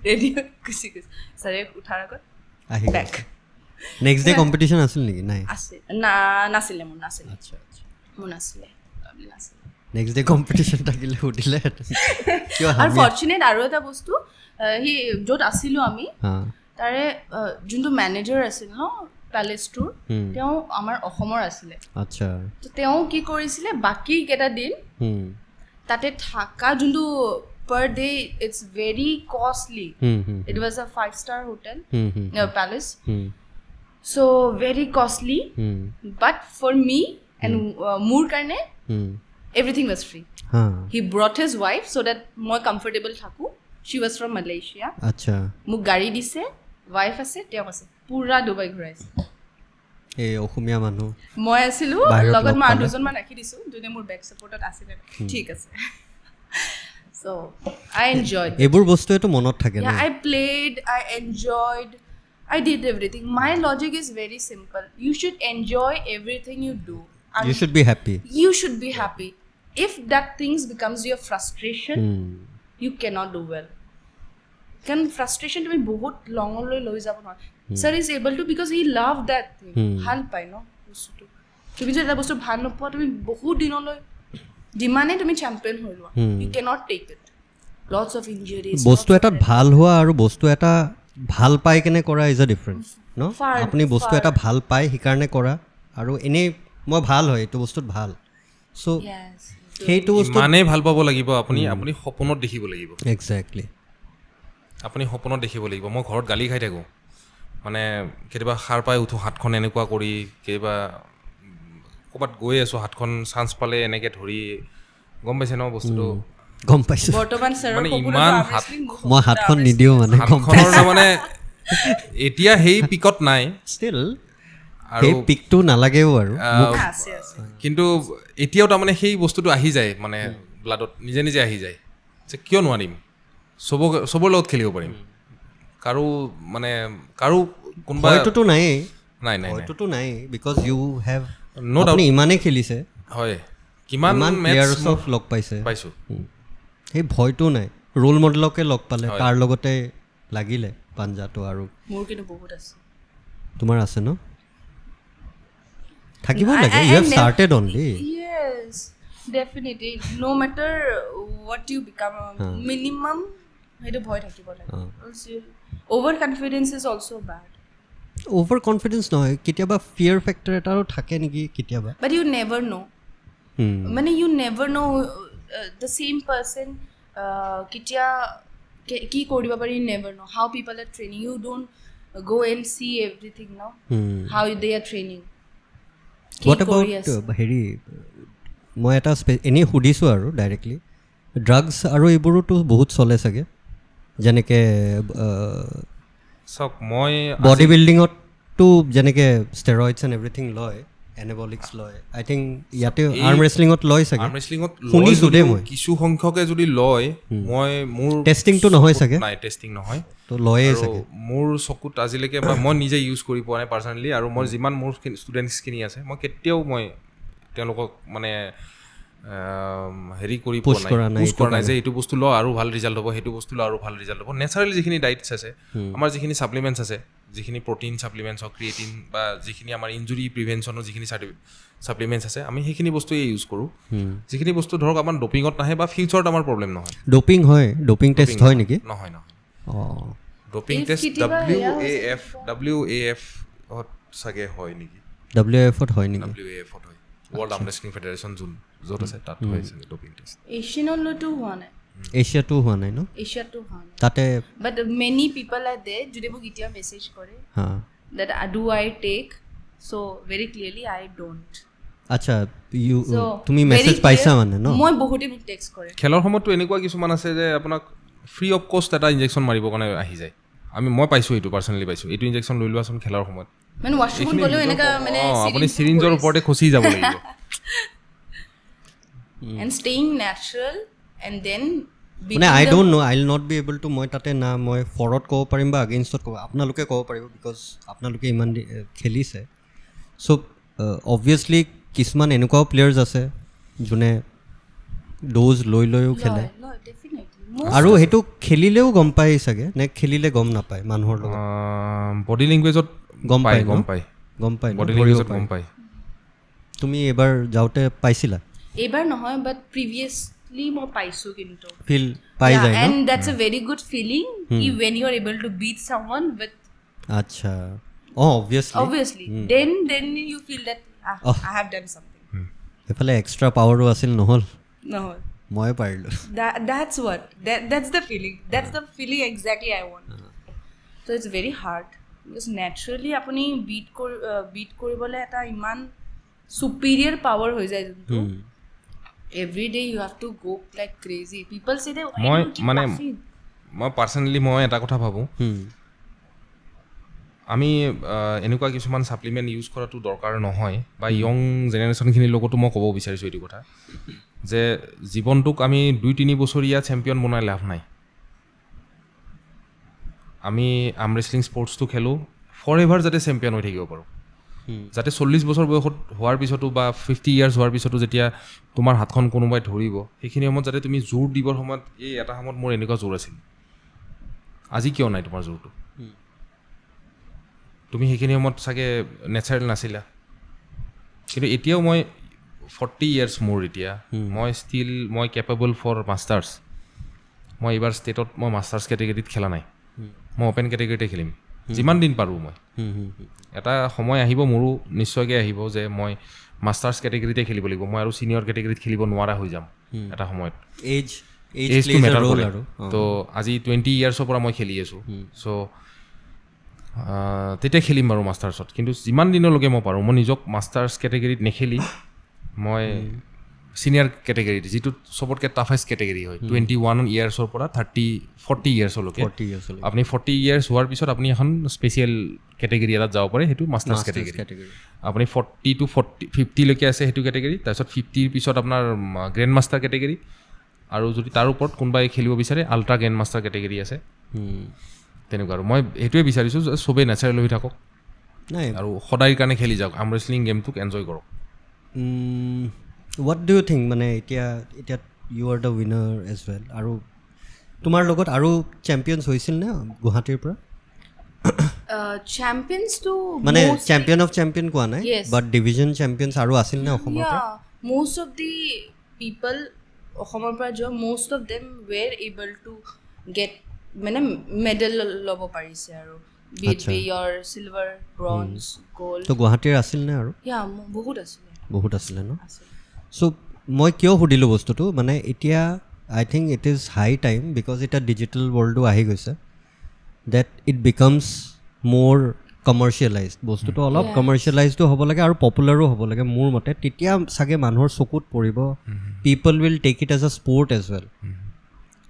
ৰেডিঅ' গুচি গৈছে ছাৰে উঠাৰ আগত বেক নেক্সট ডে কম্পিটিশ্যন আছিল নেকি নাই আছে নাছিলে মোৰ নাছিলে মোৰ নাছিলে নেক্সট ডে কম্পিটিশ্যন থাকিলে সুধিলে আৰু ফৰ্চুনেট আৰু এটা বস্তু সি য'ত আছিলোঁ আমি তাৰে যোনটো মেনেজাৰ আছিল ন পেলেচটোৰ তেওঁ আমাৰ অসমৰ আছিলে আচ্ছা তেওঁ কি কৰিছিলে বাকী কেইটা দিন তাতে থাকা যোনটো per day it's very costly it was a 5-star hotel palace so very costly but for me and moor karne everything was free he brought his wife so that more comfortable thaku she was from Malaysia acha muk gari dise wife ase teo ase pura Dubai ghuraise এই অসমীয়া মানুহ মই আছিলো লগত মা দুজন মান ৰাখি দিছো দুনে মোৰ বেক সাপোৰ্টত আছিল ঠিক আছে so I enjoyed এইবোৰ বস্তু এটো মনত থাকে না I played I enjoyed I did everything my logic is very simple you should enjoy everything you do you should be happy if that things becomes your frustration you cannot do well can frustration to me bahut long loi jabo na sir is able to because he loved that thing hal pai no bostu tumi je eta bostu bhal nopoa tumi bahut dinoloi dimane tumi champion hoilwa you cannot take it lots of injuries bostu eta bhal hoa aru bostu eta bhal pai kene kora is a different no apni bostu eta bhal pai hikarne kora aru ene moi bhal hoy etu bostu bhal so heitu bostu mane bhal pabo lagibo apni apni hoponot dekhibo lagibo exactly আপুনি সপোনত দেখিব লাগিব মই ঘৰত গালি খাই থাকো মানে কেতিয়াবা খাৰ পাই উঠো হাতখন এনেকুৱা কৰি কেতিয়াবা ক'বাত গৈ আছো হাতখন চান্স পালে এনেকে ধৰি গম পাইছে ন বস্তুটো গম পাইছো বৰ্তমান স্যাৰ মানে ইমান মই হাতখন নিদিও মানে হাতখনৰ মানে এতিয়া হেই পিকত নাই ষ্টিল সেই পিকটো নালাগেও আৰু কিন্তু এতিয়াও তাৰমানে সেই বস্তুটো আহি যায় মানে ব্লাডত নিজে নিজে আহি যায় যে কিয় নোৱাৰিম সবৰ লগত খেলিব পাৰিম কাৰো মানে কাৰো কোনবা হয়তো নাই নাই নাই হয়তো নাই because you have no doubt ইমানে খেলিছে হয় কিমান প্লেয়াৰ্ছ অফ লগ পাইছো সেই ভয়টো নাই ৰোল মডেলকে লগ পালে তাৰ লগতে লাগিলে পাঞ্জাটো আৰু মোৰ কিন্তু বহুত আছে তোমাৰ আছে ন থাকিব লাগে you have started only yes definitely no matter what you become minimum hedu bhoy thakibo lage over confidence is also bad over confidence noy kitiaba fear factor etaro thake niki kitiaba but you never know mane you never know the same person kitia ki koriba pari you never know how people are training you don't go and see everything no how they are training what about heri মই এটা এনে সুধিছোঁ আৰু directly drugs আৰু এইবোৰোতো বহুত চলে চাগে যেনেকে চক মই বডি বিল্ডিঙততো যেনেকে ষ্টেৰইডছ এণ্ড এভৰিথিং লয় এনাবলিক্স লয় আই থিংক ইয়াতে আৰ্ম ৰেচলিঙত লয় চাগে আৰ্ম ৰেচলিঙত শুনিছোঁ দেই মই কিছু সংখ্যকে যদি লয় মই মোৰ টেষ্টিংটো নহয় চাগে নাই টেষ্টিং নহয় তো লয়ে চাগে মোৰ চকুত আজিলৈকে মই নিজে ইউজ কৰি পোৱা নাই পাৰ্চনেলি আৰু মই যিমান মোৰ ষ্টুডেণ্টছখিনি আছে মই কেতিয়াও মই তেওঁলোকক মানে হেৰি কৰি পুছ কৰা নাই যে এইটো বস্তু ল আৰু ভাল ৰিজাল্ট হ'ব সেইটো বস্তু ল আৰু ভাল ৰিজাল্ট হ'ব নেচাৰেলি যিখিনি ডাইটছ আছে আমাৰ যিখিনি ছাপ্লিমেণ্টছ আছে যিখিনি প্ৰটিন ছাপ্লিমেণ্টছ হওক ক্ৰিয়েটিন বা যিখিনি আমাৰ ইঞ্জুৰি প্ৰিভেনশ্যনৰ যিখিনি ছাপ্লিমেণ্টছ আছে আমি সেইখিনি বস্তুৱে ইউজ কৰোঁ যিখিনি বস্তু ধৰক আমাৰ ডপিঙত নাহে বা ফিউচাৰত আমাৰ প্ৰব্লেম নহয় ডপিং হয় ডপিং টেষ্ট হয় নেকি নহয় ডপিং টেষ্ট WAF চাগে হয় নেকি WAF-ত হয় নেকি WAF-ত হয় ৱৰ্ল্ড আৰ্ম ৰেচলিং ফেডাৰেশ্যন য'ত আছে তাত হৈছে ডপিং টেষ্ট এছিয়ানলৈতো হোৱা নাই এছিয়াটো হোৱা নাই ন এছিয়াটো হোৱা নাই তাতে বাট মেনি পিপল আৰ দেয়াৰ যদি মোক এতিয়া মেছেজ কৰে that do I take so very clearly I don't আচ্ছা ইউ তুমি মেছেজ পাইছা মানে ন মই বহুতে মোক টেক্সট কৰে খেলৰ সময়তো এনেকুৱা কিছুমান আছে যে আপোনাক ফ্ৰী অফ কষ্ট এটা ইনজেকশ্যন মাৰিবৰ কাৰণে আহি যায় মই পাইছোঁ এইটো পাৰ্চনেলি পাইছোঁ এইটো ইনজেকশ্যন লৈ লোৱাচোন খেলৰ সময়ত মানে ৱাশৰুমত গ'লেও এনেকা মানে আপুনি চিৰিঞ্জৰ ওপৰতে খচি যাব লাগিব and staying natural and then মানে I don't know I will not be able to মই তাতে না মই ফৰত ক'ব পাৰিম বা আগেইনষ্টত ক'ব আপোনালোকে ক'ব পাৰিব বিকজ আপোনালোকে ইমান খেলিছে চ' অবভিয়াছলি কিছুমান এনেকুৱাও প্লেয়াৰ্ছ আছে যোনে ড'জ লৈ লৈও খেলে আৰু হেতু খেলিলেও গম পাই সাগে নে খেলিলে গম নাপায় মানুহৰ লগত বডি ল্যাঙ্গুৱেজত গম পায় বডি ল্যাঙ্গুৱেজত গম পায় তুমি এবাৰ যাওতে পাইছিলা এবাৰ নহয় বাট প্ৰিভিয়াছলি মই পাইছো কিন্তু ফিল পাই যায় and that's a very good feeling ki when you are able to beat someone with acha obviously then you feel that I have done something efale extra power আছিল নহল মই পাৰিলো that's what that's the feeling exactly I want so it's very hard because naturally apuni beat koribole eta iman superior power hoy jay juntu every day you have to go like crazy people say that মই personally মই এটা কথা ভাবো আমি এনেকুৱা কিছুমান supplement use কৰাটো দৰকাৰ নহয় বা ইয়ং জেনাৰেশনখিনিৰ লগতো মই ক'ব বিচাৰিছো এইটো কথা যে জীৱনটোক আমি 2-3 বছৰীয়া চেম্পিয়ন বনাই লাভ নাই আমি আৰ্ম ৰেসলিং স্পৰ্টছটো খেলো ফৰএভাৰ যাতে চেম্পিয়ন হৈ থাকিব পাৰো যাতে 40 বছৰ বয়সত হোৱাৰ পিছতো বা 50 ইয়াৰ্স হোৱাৰ পিছতো যেতিয়া তোমাৰ হাতখন কোনোবাই ধৰিব সেইখিনি সময়ত যাতে তুমি জোৰ দিবৰ সময়ত এই এটা সময়ত মোৰ এনেকুৱা জোৰ আছিল আজি কিয় নাই তোমাৰ জোৰটো তুমি সেইখিনি সময়ত সাগে নেচাৰেল নাছিলা কিন্তু এতিয়াও মই 40 ইয়াৰ্স মোৰ এতিয়া মই ষ্টিল মই কেপেবল ফৰ মাস্টাৰ্স মই এবাৰ ষ্টেটত মই মাস্টাৰ্স ক্যাটেগৰীত খেলা নাই মই ওপেন ক্যাটেগৰীতে খেলিম যিমান দিন পাৰো মই এটা সময় আহিব মোৰো নিশ্চয়কৈ আহিব যে মই মাস্টাৰ্স ক্যাটেগৰীতে খেলিব লাগিব মই আৰু সিনিয়ৰ ক্যাটেগৰীত খেলিব নোৱাৰা হৈ যাম এটা সময়ত এজ টু মেটাৰ কৰে তো আজি 20 ইয়াৰ্সৰ পৰা মই খেলি আছো সো তেতিয়া খেলিম বাৰু মাস্টাৰ্ছত কিন্তু যিমান দিনলৈকে মই পাৰো মই নিজক মাস্টাৰ্স ক্যাটেগৰীত নেখেলি মই সিনিয়ৰ ক্যাটেগৰীত যেটো সবতকে টাফেষ্ট ক্যাটেগৰী হয় 21 ইয়াৰ্সৰ পৰা 40 ইয়াৰ্সলৈকে আপুনি 40 ইয়াৰ্স হোৱাৰ পিছত আপুনি এখন স্পেশাল ক্যাটেগৰী এটাত যাব পাৰে হেতু মাস্টাৰ্স ক্যাটেগৰী আপুনি 40 টু 50 লৈকে আছে হেতু ক্যাটেগৰী তাৰপিছত 50 ৰ পিছত আপোনাৰ গ্ৰেণ্ড মাস্টাৰ ক্যাটেগৰী আৰু যদি তাৰ ওপৰত কোনবাই খেলিব বিচাৰে আল্ট্ৰা গ্ৰেণ্ড মাস্টাৰ ক্যাটেগৰী আছে তেনেকুৱা আৰু মই হেতুৱে বিচাৰিছো সবে নেচাৰেল হৈ থাকক নাই আৰু সদায়ৰ কাৰণে খেলি যাওক আৰ্ম ৰেসলিং গেমটোক এনজয় কৰক what do you think মানে এতিয়া you are the winner as well আৰু তোমাৰ লগত আৰু চ্যাম্পিয়নছ হৈছিল না গুৱাহাটীৰ পৰা champions to মানে চ্যাম্পিয়ন অফ চ্যাম্পিয়ন কোৱা নাই বাট ডিভিজন চ্যাম্পিয়নছ আৰু আছিল না অসমৰ পৰা most of the people অসমৰ পৰা jo most of them were able to get মানে মেডেল লব পাৰিছে আৰু be your silver bronze gold তো গুৱাহাটীৰ আছিল না আৰু বহুত আছিল ন সো মই কিয় সুধিলো বস্তুটো মানে এতিয়া I think it is high time because এটা ডিজিটেল ৱৰ্ল্ডো আহি গৈছে দ্যাট ইট বিকামছ মোৰ কমাৰ্চিয়েলাইজড বস্তুটো অলপ কমাৰ্চিয়েলাইজডো হ'ব লাগে আৰু পপুলাৰো হ'ব লাগে মোৰ মতে তেতিয়া চাগে মানুহৰ চকুত পৰিব people will take it as a sport as well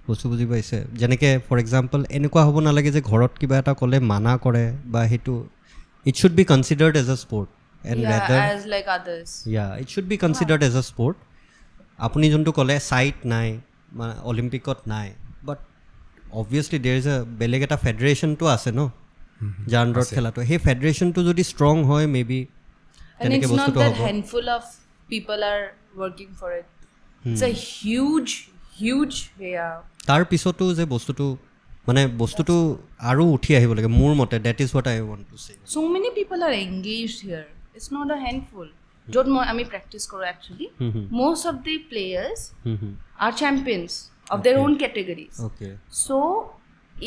বস্তু বুজি পাইছে যেনেকৈ ফৰ এক্সাম্পল এনেকুৱা হ'ব নালাগে যে ঘৰত কিবা এটা ক'লে মানা কৰে বা সেইটো it should be considered as a sport and rather as like others it should be considered as a sport apuni jontu kole site nai olympic nai but obviously there is a beleg eta federation to ase no janrot khela to he federation to jodi strong hoy maybe and it's not that handful of people are working for it it's a huge tar pisotu je bostu to মানে বস্তুটো আৰু উঠি আহিব লাগে মোৰ মতে that is what I want to say so many people are engaged here it's not a handful jod moi ami practice karo actually most of the players are champions of their own categories okay so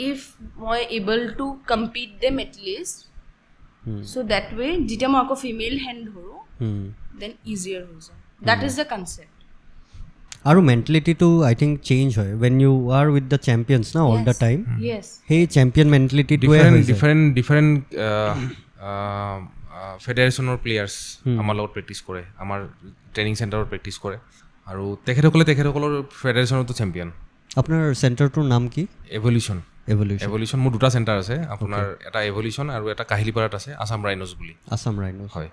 if moi able to compete them at least so that way jita moi ko female hand horu then easier ho jay that is the concept আৰু মেন্টালিটিটো আই think change হয় when you are with the champions na all the time yes hey champion mentality to different ফেডাৰেশনৰ প্লেয়াৰ্স আমাৰ লগত practice কৰে আমাৰ training সেন্টাৰত practice কৰে আৰু তেখেতসকলৰ ফেডাৰেশনতো champion আপোনাৰ সেন্টাৰটোৰ নাম কি এভলিউশন মোৰ দুটা সেন্টাৰ আছে আপোনাৰ এটা এভলিউশন আৰু এটা কাহিলিপাৰাত আছে আসাম ৰাইনোজ বুলি আসাম ৰাইনোজ হয়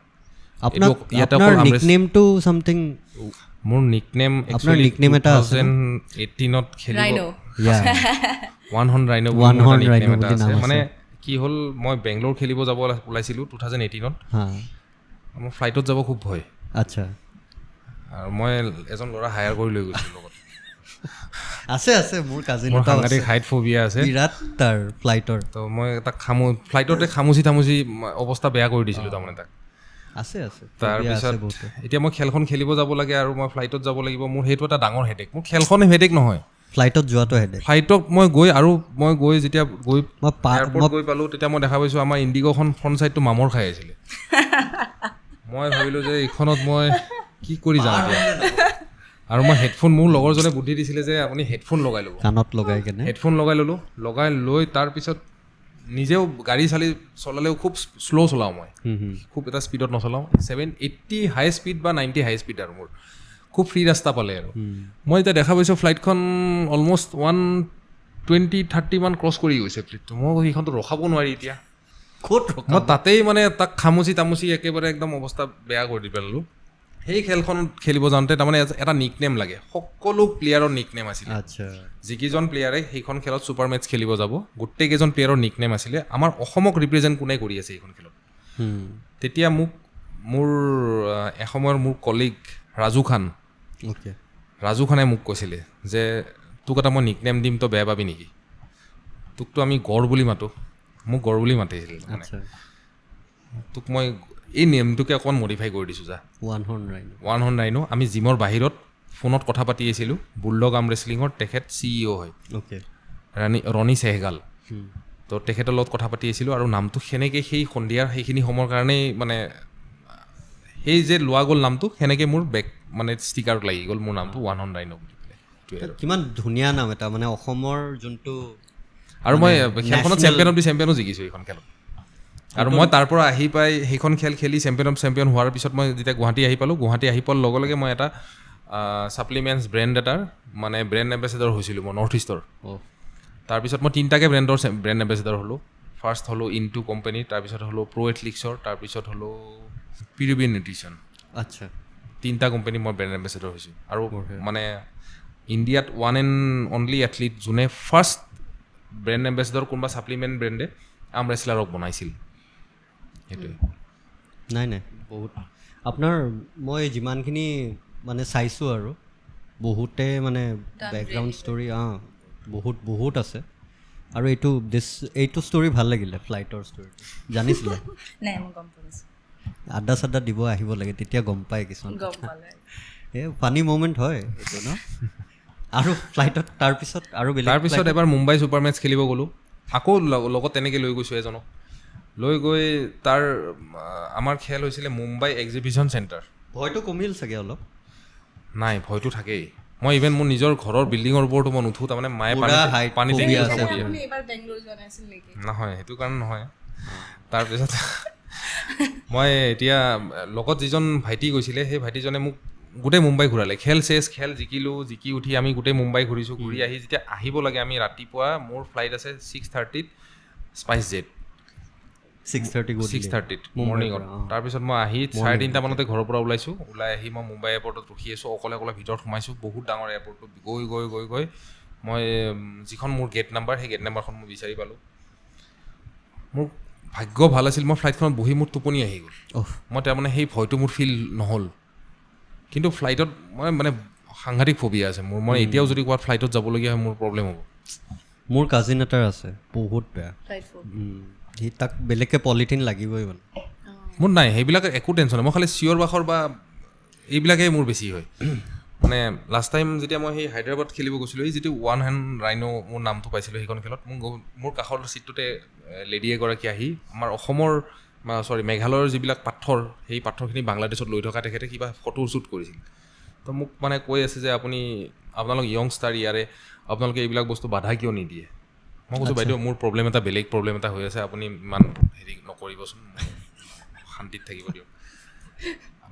আপোনাৰ নিকনেম টু সামথিং মোৰ নিকনেম আপোনাৰ নিকনেম এটা আছে 2018 ত খেলিব ইয়া ওৱান হৰ্ন ৰাইনো নিকনেম এটা আছে মানে কি হল মই বেংগলোৰ খেলিব যাব ওলাইছিলো 2018 ত মোৰ ফ্লাইটত যাব খুব ভয় আচ্ছা আৰু মই এজন লৰা হায়াৰ কৰি লৈ গৈছিল লগত আছে আছে মোৰ কাজিন মোৰ এটা সাংঘাতিক হাইট ফোবিয়া আছে বিৰাট তাৰ ফ্লাইটৰ তো মই তাক ফ্লাইটতে খামুচি অৱস্থা বেয়া কৰি দিছিলোঁ তাৰমানে তাক আছে আছে তাৰপিছত এতিয়া মই খেলখন খেলিব যাব লাগে আৰু মই ফ্লাইটত যাব লাগিব মোৰ সেইটো এটা ডাঙৰ হেডেক মোৰ খেলখনে হেডেক নহয় ফ্লাইটত যোৱাটো হেডেক ফ্লাইটত মই গৈ যেতিয়া এয়াৰপৰ্ট গৈ পালোঁ তেতিয়া মই দেখা পাইছোঁ আমাৰ ইণ্ডিগ'খন ফ্ৰণ্ট ছাইডটো মামৰ খাই আছিলে মই ভাবিলোঁ যে এইখনত মই কি কৰি যাওঁ এতিয়া আৰু মই হেডফোন মোৰ লগৰজনে বুদ্ধি দিছিলে যে আপুনি হেডফোন লগাই ল'ব কাণত লগাই কেনে হেডফোন লগাই ল'লোঁ লগাই লৈ তাৰপিছত নিজেও গাড়ী চলালেও খুব শ্ল' চলাওঁ মই খুব এটা স্পীডত নচলাওঁ 80 হাই স্পীড বা 90 হাই স্পীড আৰু মোৰ খুব ফ্ৰী ৰাস্তা পালে আৰু মই এতিয়া দেখা পাইছোঁ ফ্লাইটখন অলমষ্ট 120-30 মান ক্ৰছ কৰি গৈছে ফ্লাইটটো মই সেইখনটো ৰখাব নোৱাৰি এতিয়া ক'ত মই তাতেই মানে তাক খামুচি একেবাৰে একদম অৱস্থা বেয়া কৰি দি পেলালোঁ সেই খেলখন খেলিব যাওঁতে তাৰমানে এটা নিক নেম লাগে সকলো প্লেয়াৰৰ নিক নেম আছিলে আচ্ছা যিকেইজন প্লেয়াৰে সেইখন খেলত ছুপাৰ মেটচ খেলিব যাব গোটেইকেইজন প্লেয়াৰৰ নিক নেম আছিলে আমাৰ অসমক ৰিপ্ৰেজেণ্ট কোনে কৰি আছে এইখন খেলত তেতিয়া মোৰ এসময়ৰ মোৰ কলিগ ৰাজু খানে মোক কৈছিলে যে তোক এটা মই নিক নেম দিম তই বেয়া পাবি নেকি তোকতো আমি গড় বুলি মাতোঁ মোক গড় বুলি মাতিছিল মানে তোক মই এই নেমটোকে অকণমান মডিফাই কৰি দিছোঁ যা ওৱান হৰ্ণ ৰাইনো আমি জিমৰ বাহিৰত ফোনত কথা পাতি আছিলোঁ বুলডগ আৰ্ম ৰেচলিঙৰ তেখেত CEO হয় ৰণী চেহগাল তো তেখেতৰ লগত কথা পাতি আছিলোঁ আৰু নামটো সেনেকৈ সেই সন্ধিয়াৰ সেইখিনি সময়ৰ কাৰণেই মানে সেই যে লোৱা গ'ল নামটো সেনেকৈ মোৰ বেক মানে ষ্টিকাৰত লাগি গ'ল মোৰ নামটো ওৱান হৰ্ণ ৰাইনো বুলি পেলাই কিমান ধুনীয়া নাম এটা মানে অসমৰ যোনটো আৰু মই খেলখনত চেম্পিয়নো জিকিছোঁ এইখন খেলত আৰু মই তাৰ পৰা আহি পাই সেইখন খেল খেলি চেম্পিয়ন হোৱাৰ পিছত মই যেতিয়া গুৱাহাটী আহি পোৱাৰ লগে লগে মই এটা ছাপ্লিমেণ্টছ ব্ৰেণ্ড এটাৰ মানে ব্ৰেণ্ড এম্বেচেডৰ হৈছিলোঁ মই নৰ্থ ইষ্টৰ তাৰপিছত মই 3টাকে ব্ৰেণ্ড এম্বেচেডৰ হ'লোঁ ফাৰ্ষ্ট হ'লোঁ ইনটু কোম্পানী তাৰপিছত হ'লোঁ প্ৰ' এথলিক্সৰ তাৰপিছত হ'লোঁ পিৰুবি নিউট্ৰিশ্যন আচ্ছা 3টা কোম্পানী মই ব্ৰেণ্ড এম্বেচেডৰ হৈছোঁ আৰু মানে ইণ্ডিয়াত ওৱান এণ্ড অনলি এথলিট যোনে ফাৰ্ষ্ট ব্ৰেণ্ড এম্বেচেডৰ কোনোবা ছাপ্লিমেণ্ট ব্ৰেণ্ডে আৰ্ম ৰেচলাৰক বনাইছিল সেইটোৱে নাই বহুত আপোনাৰ মই যিমানখিনি মানে চাইছোঁ আৰু বহুতে মানে বেকগ্ৰাউণ্ড ষ্টৰি বহুত আছে আৰু এইটো ষ্টৰি ভাল লাগিলে ফ্লাইটৰ ষ্টৰিটো জানিছিলে আড্ডা চাড্ডা দিব আহিব লাগে তেতিয়া গম পায় কিছুমান এই ফানি মমেণ্ট হয় এইটো ন আৰু ফ্লাইটত তাৰপিছত এবাৰ মুম্বাই ছুপাৰ মেটচ খেলিব গ'লোঁ আকৌ লগত তেনেকৈ লৈ গৈছোঁ এজনক লৈ গৈ তাৰ আমাৰ খেল হৈছিলে মুম্বাই এক্সিবিশ্যন চেণ্টাৰ ভয়টো কমিল চাগে অলপ নাই ভয়টো থাকেই মই ইভেন মোৰ নিজৰ ঘৰৰ বিল্ডিঙৰ ওপৰতো মই নুঠোঁ তাৰমানে মায়ে পানী নহয় সেইটো কাৰণে নহয় তাৰপিছত মই এতিয়া লগত যিজন ভাইটি গৈছিলে সেই ভাইটিজনে মোক গোটেই মুম্বাই ঘূৰালে খেল জিকি উঠি আমি গোটেই মুম্বাই ঘূৰিছোঁ ঘূৰি আহি যেতিয়া আহিব লাগে আমি ৰাতিপুৱা মোৰ ফ্লাইট আছে 6:30 স্পাইচ জেট 6:30 মৰ্ণিঙত তাৰপিছত মই আহি 3:30 মানতে ঘৰৰ পৰা ওলাই আহি মই মুম্বাই এয়াৰপৰ্টত ৰখি আছোঁ অকলে ভিতৰত সোমাইছোঁ বহুত ডাঙৰ এয়াৰপৰ্টটো গৈ মই যিখন মোৰ গেট নাম্বাৰ সেই গেট নাম্বাৰখন মই বিচাৰি পালোঁ মোৰ ভাগ্য ভাল আছিল মই ফ্লাইটখনত বহি মোৰ টোপনি আহি গ'ল মই তাৰমানে সেই ভয়টো মোৰ ফিল নহ'ল কিন্তু ফ্লাইটত মই মানে সাংঘাতিক ফবিয়া আছে মোৰ মই এতিয়াও যদি ক'ৰবাত ফ্লাইটত যাবলগীয়া হয় মোৰ প্ৰব্লেম হ'ব মোৰ কাজিন এটাৰ আছে বহুত বেয়া সি তাক বেলেগকৈ পলিথিন লাগিবই মানে মোৰ নাই সেইবিলাক একো টেনশ্যন নাই মই খালি চিঞৰ বাখৰ বা এইবিলাকেই মোৰ বেছি হয় মানে লাষ্ট টাইম যেতিয়া মই সেই হায়দৰাবাদ খেলিব গৈছিলোঁ এই যিটো ওৱান হেণ্ড ৰাইনো মোৰ নামটো পাইছিলোঁ সেইখন খেলত মোৰ কাষৰ ছিটটোতে লেডি এগৰাকী আহি আমাৰ অসমৰ মেঘালয়ৰ যিবিলাক পাথৰ সেই পাথৰখিনি বাংলাদেশত লৈ থকা তেখেতে কিবা ফটো শ্বুট কৰিছিল তো মোক মানে কৈ আছে যে আপোনালোক য়ংষ্টাৰ ইয়াৰে আপোনালোকে এইবিলাক বস্তু বাধা কিয় নিদিয়ে মই কৈছোঁ বাইদেউ মোৰ বেলেগ প্ৰব্লেম এটা হৈ আছে আপুনি ইমান হেৰি নকৰিবচোন শান্তিত থাকিব দিয়ক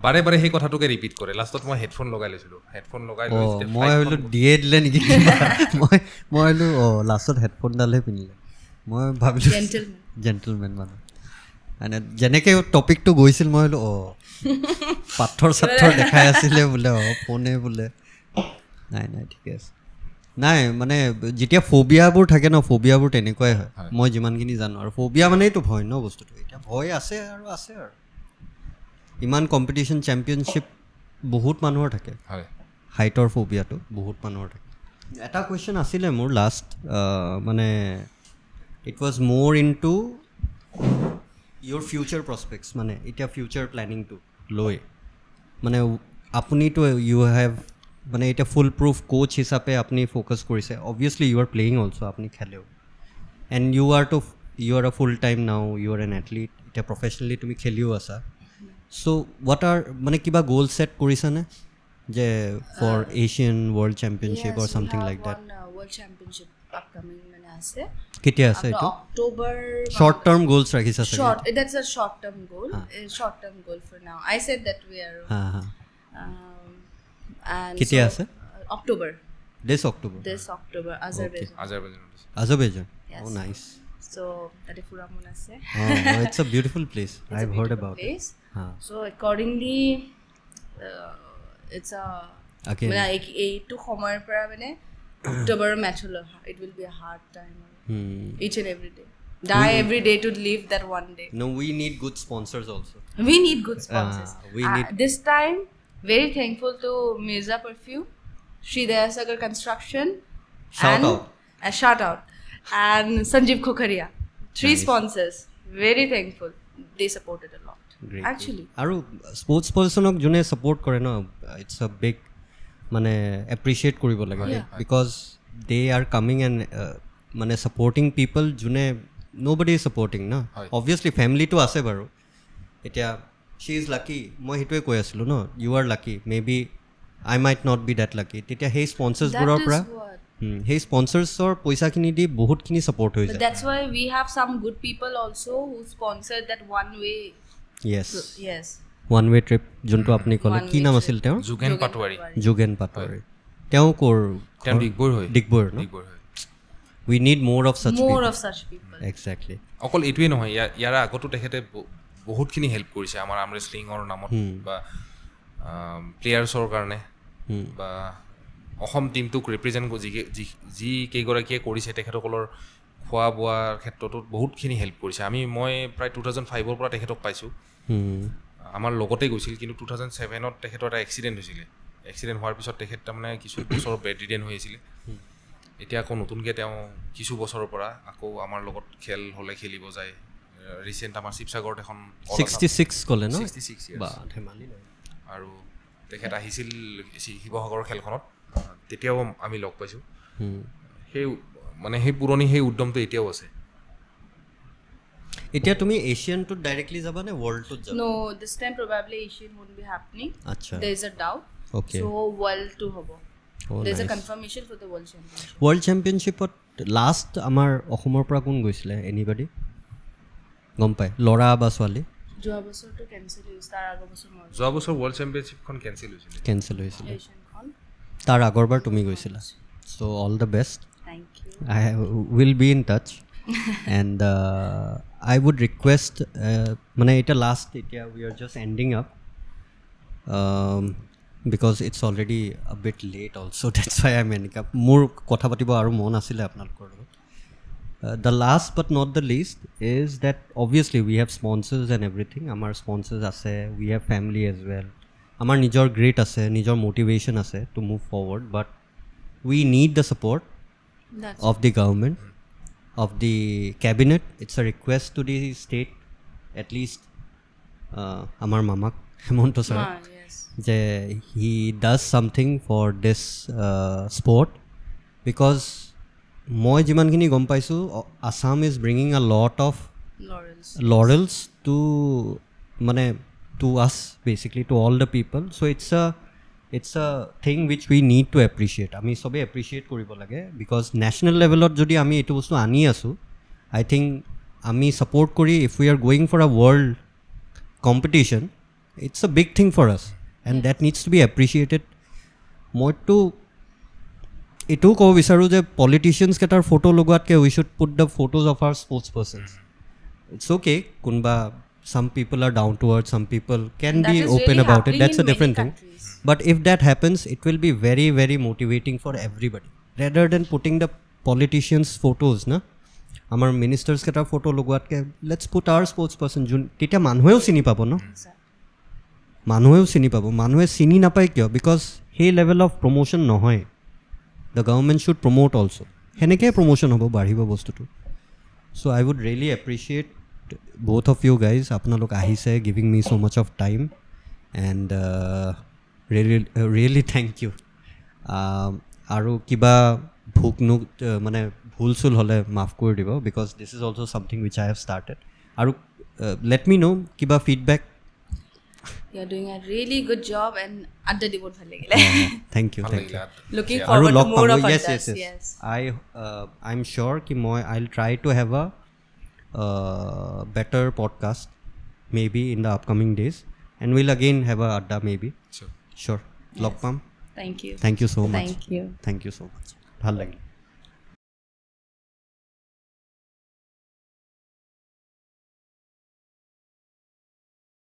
বাৰে সেই কথাটোকে ৰিপিট কৰে লাষ্টত মই হেডফোন লগাই লৈছিলোঁ মই ভাবিলোঁ দিয়ে দিলে নেকি মই ভাবিলোঁ লাষ্টত হেডফোনডালহে পিন্ধিলে মই ভাবিলোঁ জেণ্টেলমেন মানে মানে যেনেকৈ টপিকটো গৈছিল মই ভাবিলোঁ পাথৰ চাথৰ দেখাই আছিলে বোলে ফোনে বোলে নাই ঠিকে আছে নাই মানে যেতিয়া ফবিয়াবোৰ থাকে ন ফবিয়াবোৰ তেনেকুৱাই হয় মই যিমানখিনি জানো আৰু ফবিয়া মানেইতো ভয় ন বস্তুটো এতিয়া ভয় আছে আৰু ইমান কম্পিটিশ্যন চেম্পিয়নশ্বিপ বহুত মানুহৰ থাকে হাইটৰ ফবিয়াটো বহুত মানুহৰ থাকে এটা কুৱেশ্যন আছিলে মোৰ লাষ্ট মানে ইট ৱাজ মোৰ ইনটু your future prospects মানে এটা future planning to লৈ মানে আপুনিতো you have মানে এটা ফুল প্রুফ কোচ হিসাবে আপনি ফোকাস কৰিছে obviously you are playing also আপনি খেলেও and you are a full time now you are an athlete এটা professionally তুমি খেলিও আছা so what are মানে কিবা goal set কৰিছা নে যে for Asian World Championship or something like that World Championship upcoming মানে আছে কেতিয়া আছে এটা October short term goals ৰাখিছা short that's a short term goal for now I said that we are and কেতিয়া আছে October this October Azerbaijan yes. Oh nice so that is Furamon ase oh it's a beautiful place I've heard about it so accordingly it's a মানে এইটো সময়ৰ পৰা মানে October match holo it will be a hard time each and every day die every day to live that one day no we need good sponsors also we need good sponsors this time very thankful to Mirza Perfume Shri Dayasagar Construction shout out and Sanjeev Khokharia 3 sponsors very thankful they supported a lot great actually aru sports person ok june support kore na it's a big মানে appreciate কৰিব লাগে because they are coming and মানে supporting people june nobody is supporting na obviously family to ase baru eta she is lucky moi hitwe koi asilu no you are lucky maybe I might not be that lucky tetia hey sponsors boror pra hey sponsors or poisa kini di bahut kini support hoy jay that's why we have some good people also who sponsored that one way yes one way trip junto apni kole ki naam asil teo Jugen Patwari teo kor teo digbor no we need more of such people exactly okol etui nohoy yara agotu tekhete bahut kini help korise amar arm wrestling or namot ba players or karone ba Assam টিমটোক represent যি কেইগৰাকীয়ে কৰিছে তেখেতসকলৰ খোৱা বোৱাৰ ক্ষেত্ৰতো বহুতখিনি help কৰিছে মই প্ৰায় 2005 ৰ পৰা তেখেতক পাইছোঁ আমাৰ লগতে গৈছিল কিন্তু 2007 ত তেখেতৰ এটা এক্সিডেন্ট হৈছিলে এক্সিডেন্ট হোৱাৰ পিছত তেখেত তাৰমানে কিছু বছৰ বেড ৰিডেন হৈ আছিল এতিয়া আকৌ নতুনকৈ তেওঁ কিছু বছৰৰ পৰা আকৌ আমাৰ লগত খেল হ'লে খেলিব যায় ৰিসেন্ট আমাৰ শিৱসাগৰত এখন 66 কলে ন 66 বা ধেমালি নাই আৰু তেখেত আহিছিল শিৱসাগৰৰ খেলখনত তেতিয়াও আমি লগ পাইছোঁ সেই মানে সেই পুৰণি সেই উদ্যমটো এতিয়াও আছে এতিয়া তুমি এশিয়ান টু ডাইৰেক্টলি যাবা নে ওয়ার্ল্ড টু যাবা no this time probably Asian won't be happening acha there is a doubt okay so world to hobo there is a confirmation for the world championship ot last amar ohomor pra kun goisile anybody gom pai lora ba swali joa bosor to cancel hois tar agor bosor mor joa bosor world championship kon cancel hoisile tar agor bar tumi goisila so all the best thank you I will be in touch and I would request mane eta last etia we are just ending up because it's already a bit late also that's why I'm ending up more kotha patibo aru mon asile apnalokor the last but not the least is that obviously we have sponsors and everything amar sponsors ase we have family as well amar nijor great ase nijor motivation ase to move forward but we need the support of the government of the cabinet it's a request to the state at least amar mama Hemonto sir je he does something for this sport because moi jiman khini gom paisu Assam is bringing a lot of laurels to mane to us basically to all the people so it's a thing which we need to appreciate ami sobe appreciate koribo lage because national level ot jodi ami etu bostu ani asu I think ami support kori if we are going for a world competition it's a big thing for us and that needs to be appreciated moi to etu ko bisaru je politicians ketar photo logat ke we should put the photos of our sports persons it's okay kunba some people are down to earth some people can be open really about it that's a different thing but if that happens it will be very very motivating for everybody rather than putting the politicians photos na amar ministers ketar photo logat ke let's put our sports person jun tita manhoeu sini pabo no manhoeu sini napai kyo because he level of promotion no hoy the government should promote also' সেনেকৈ promotion হ'ব, বাঢ়িব বস্তুটো. So' I would really appreciate both of you guys আপোনালোক আহিছে, giving me so much of time, and really thank you. আৰু কিবা ভোক মানে ভুল চুল হ'লে মাফ কৰি দিব, because this is also' something wish I have started. আৰু লেট মি ন' কিবা feedback. You are doing a really good job and adda di bahut bhal lagile. Thank you. Looking forward to more of yes. Yes. I'm sure ki I'll try to have a better podcast maybe in the upcoming days, and we'll again have a adda maybe. Sure. Lok pam. Thank you. Thank you so much. Thank you. Thank you so much. Bhal lagile.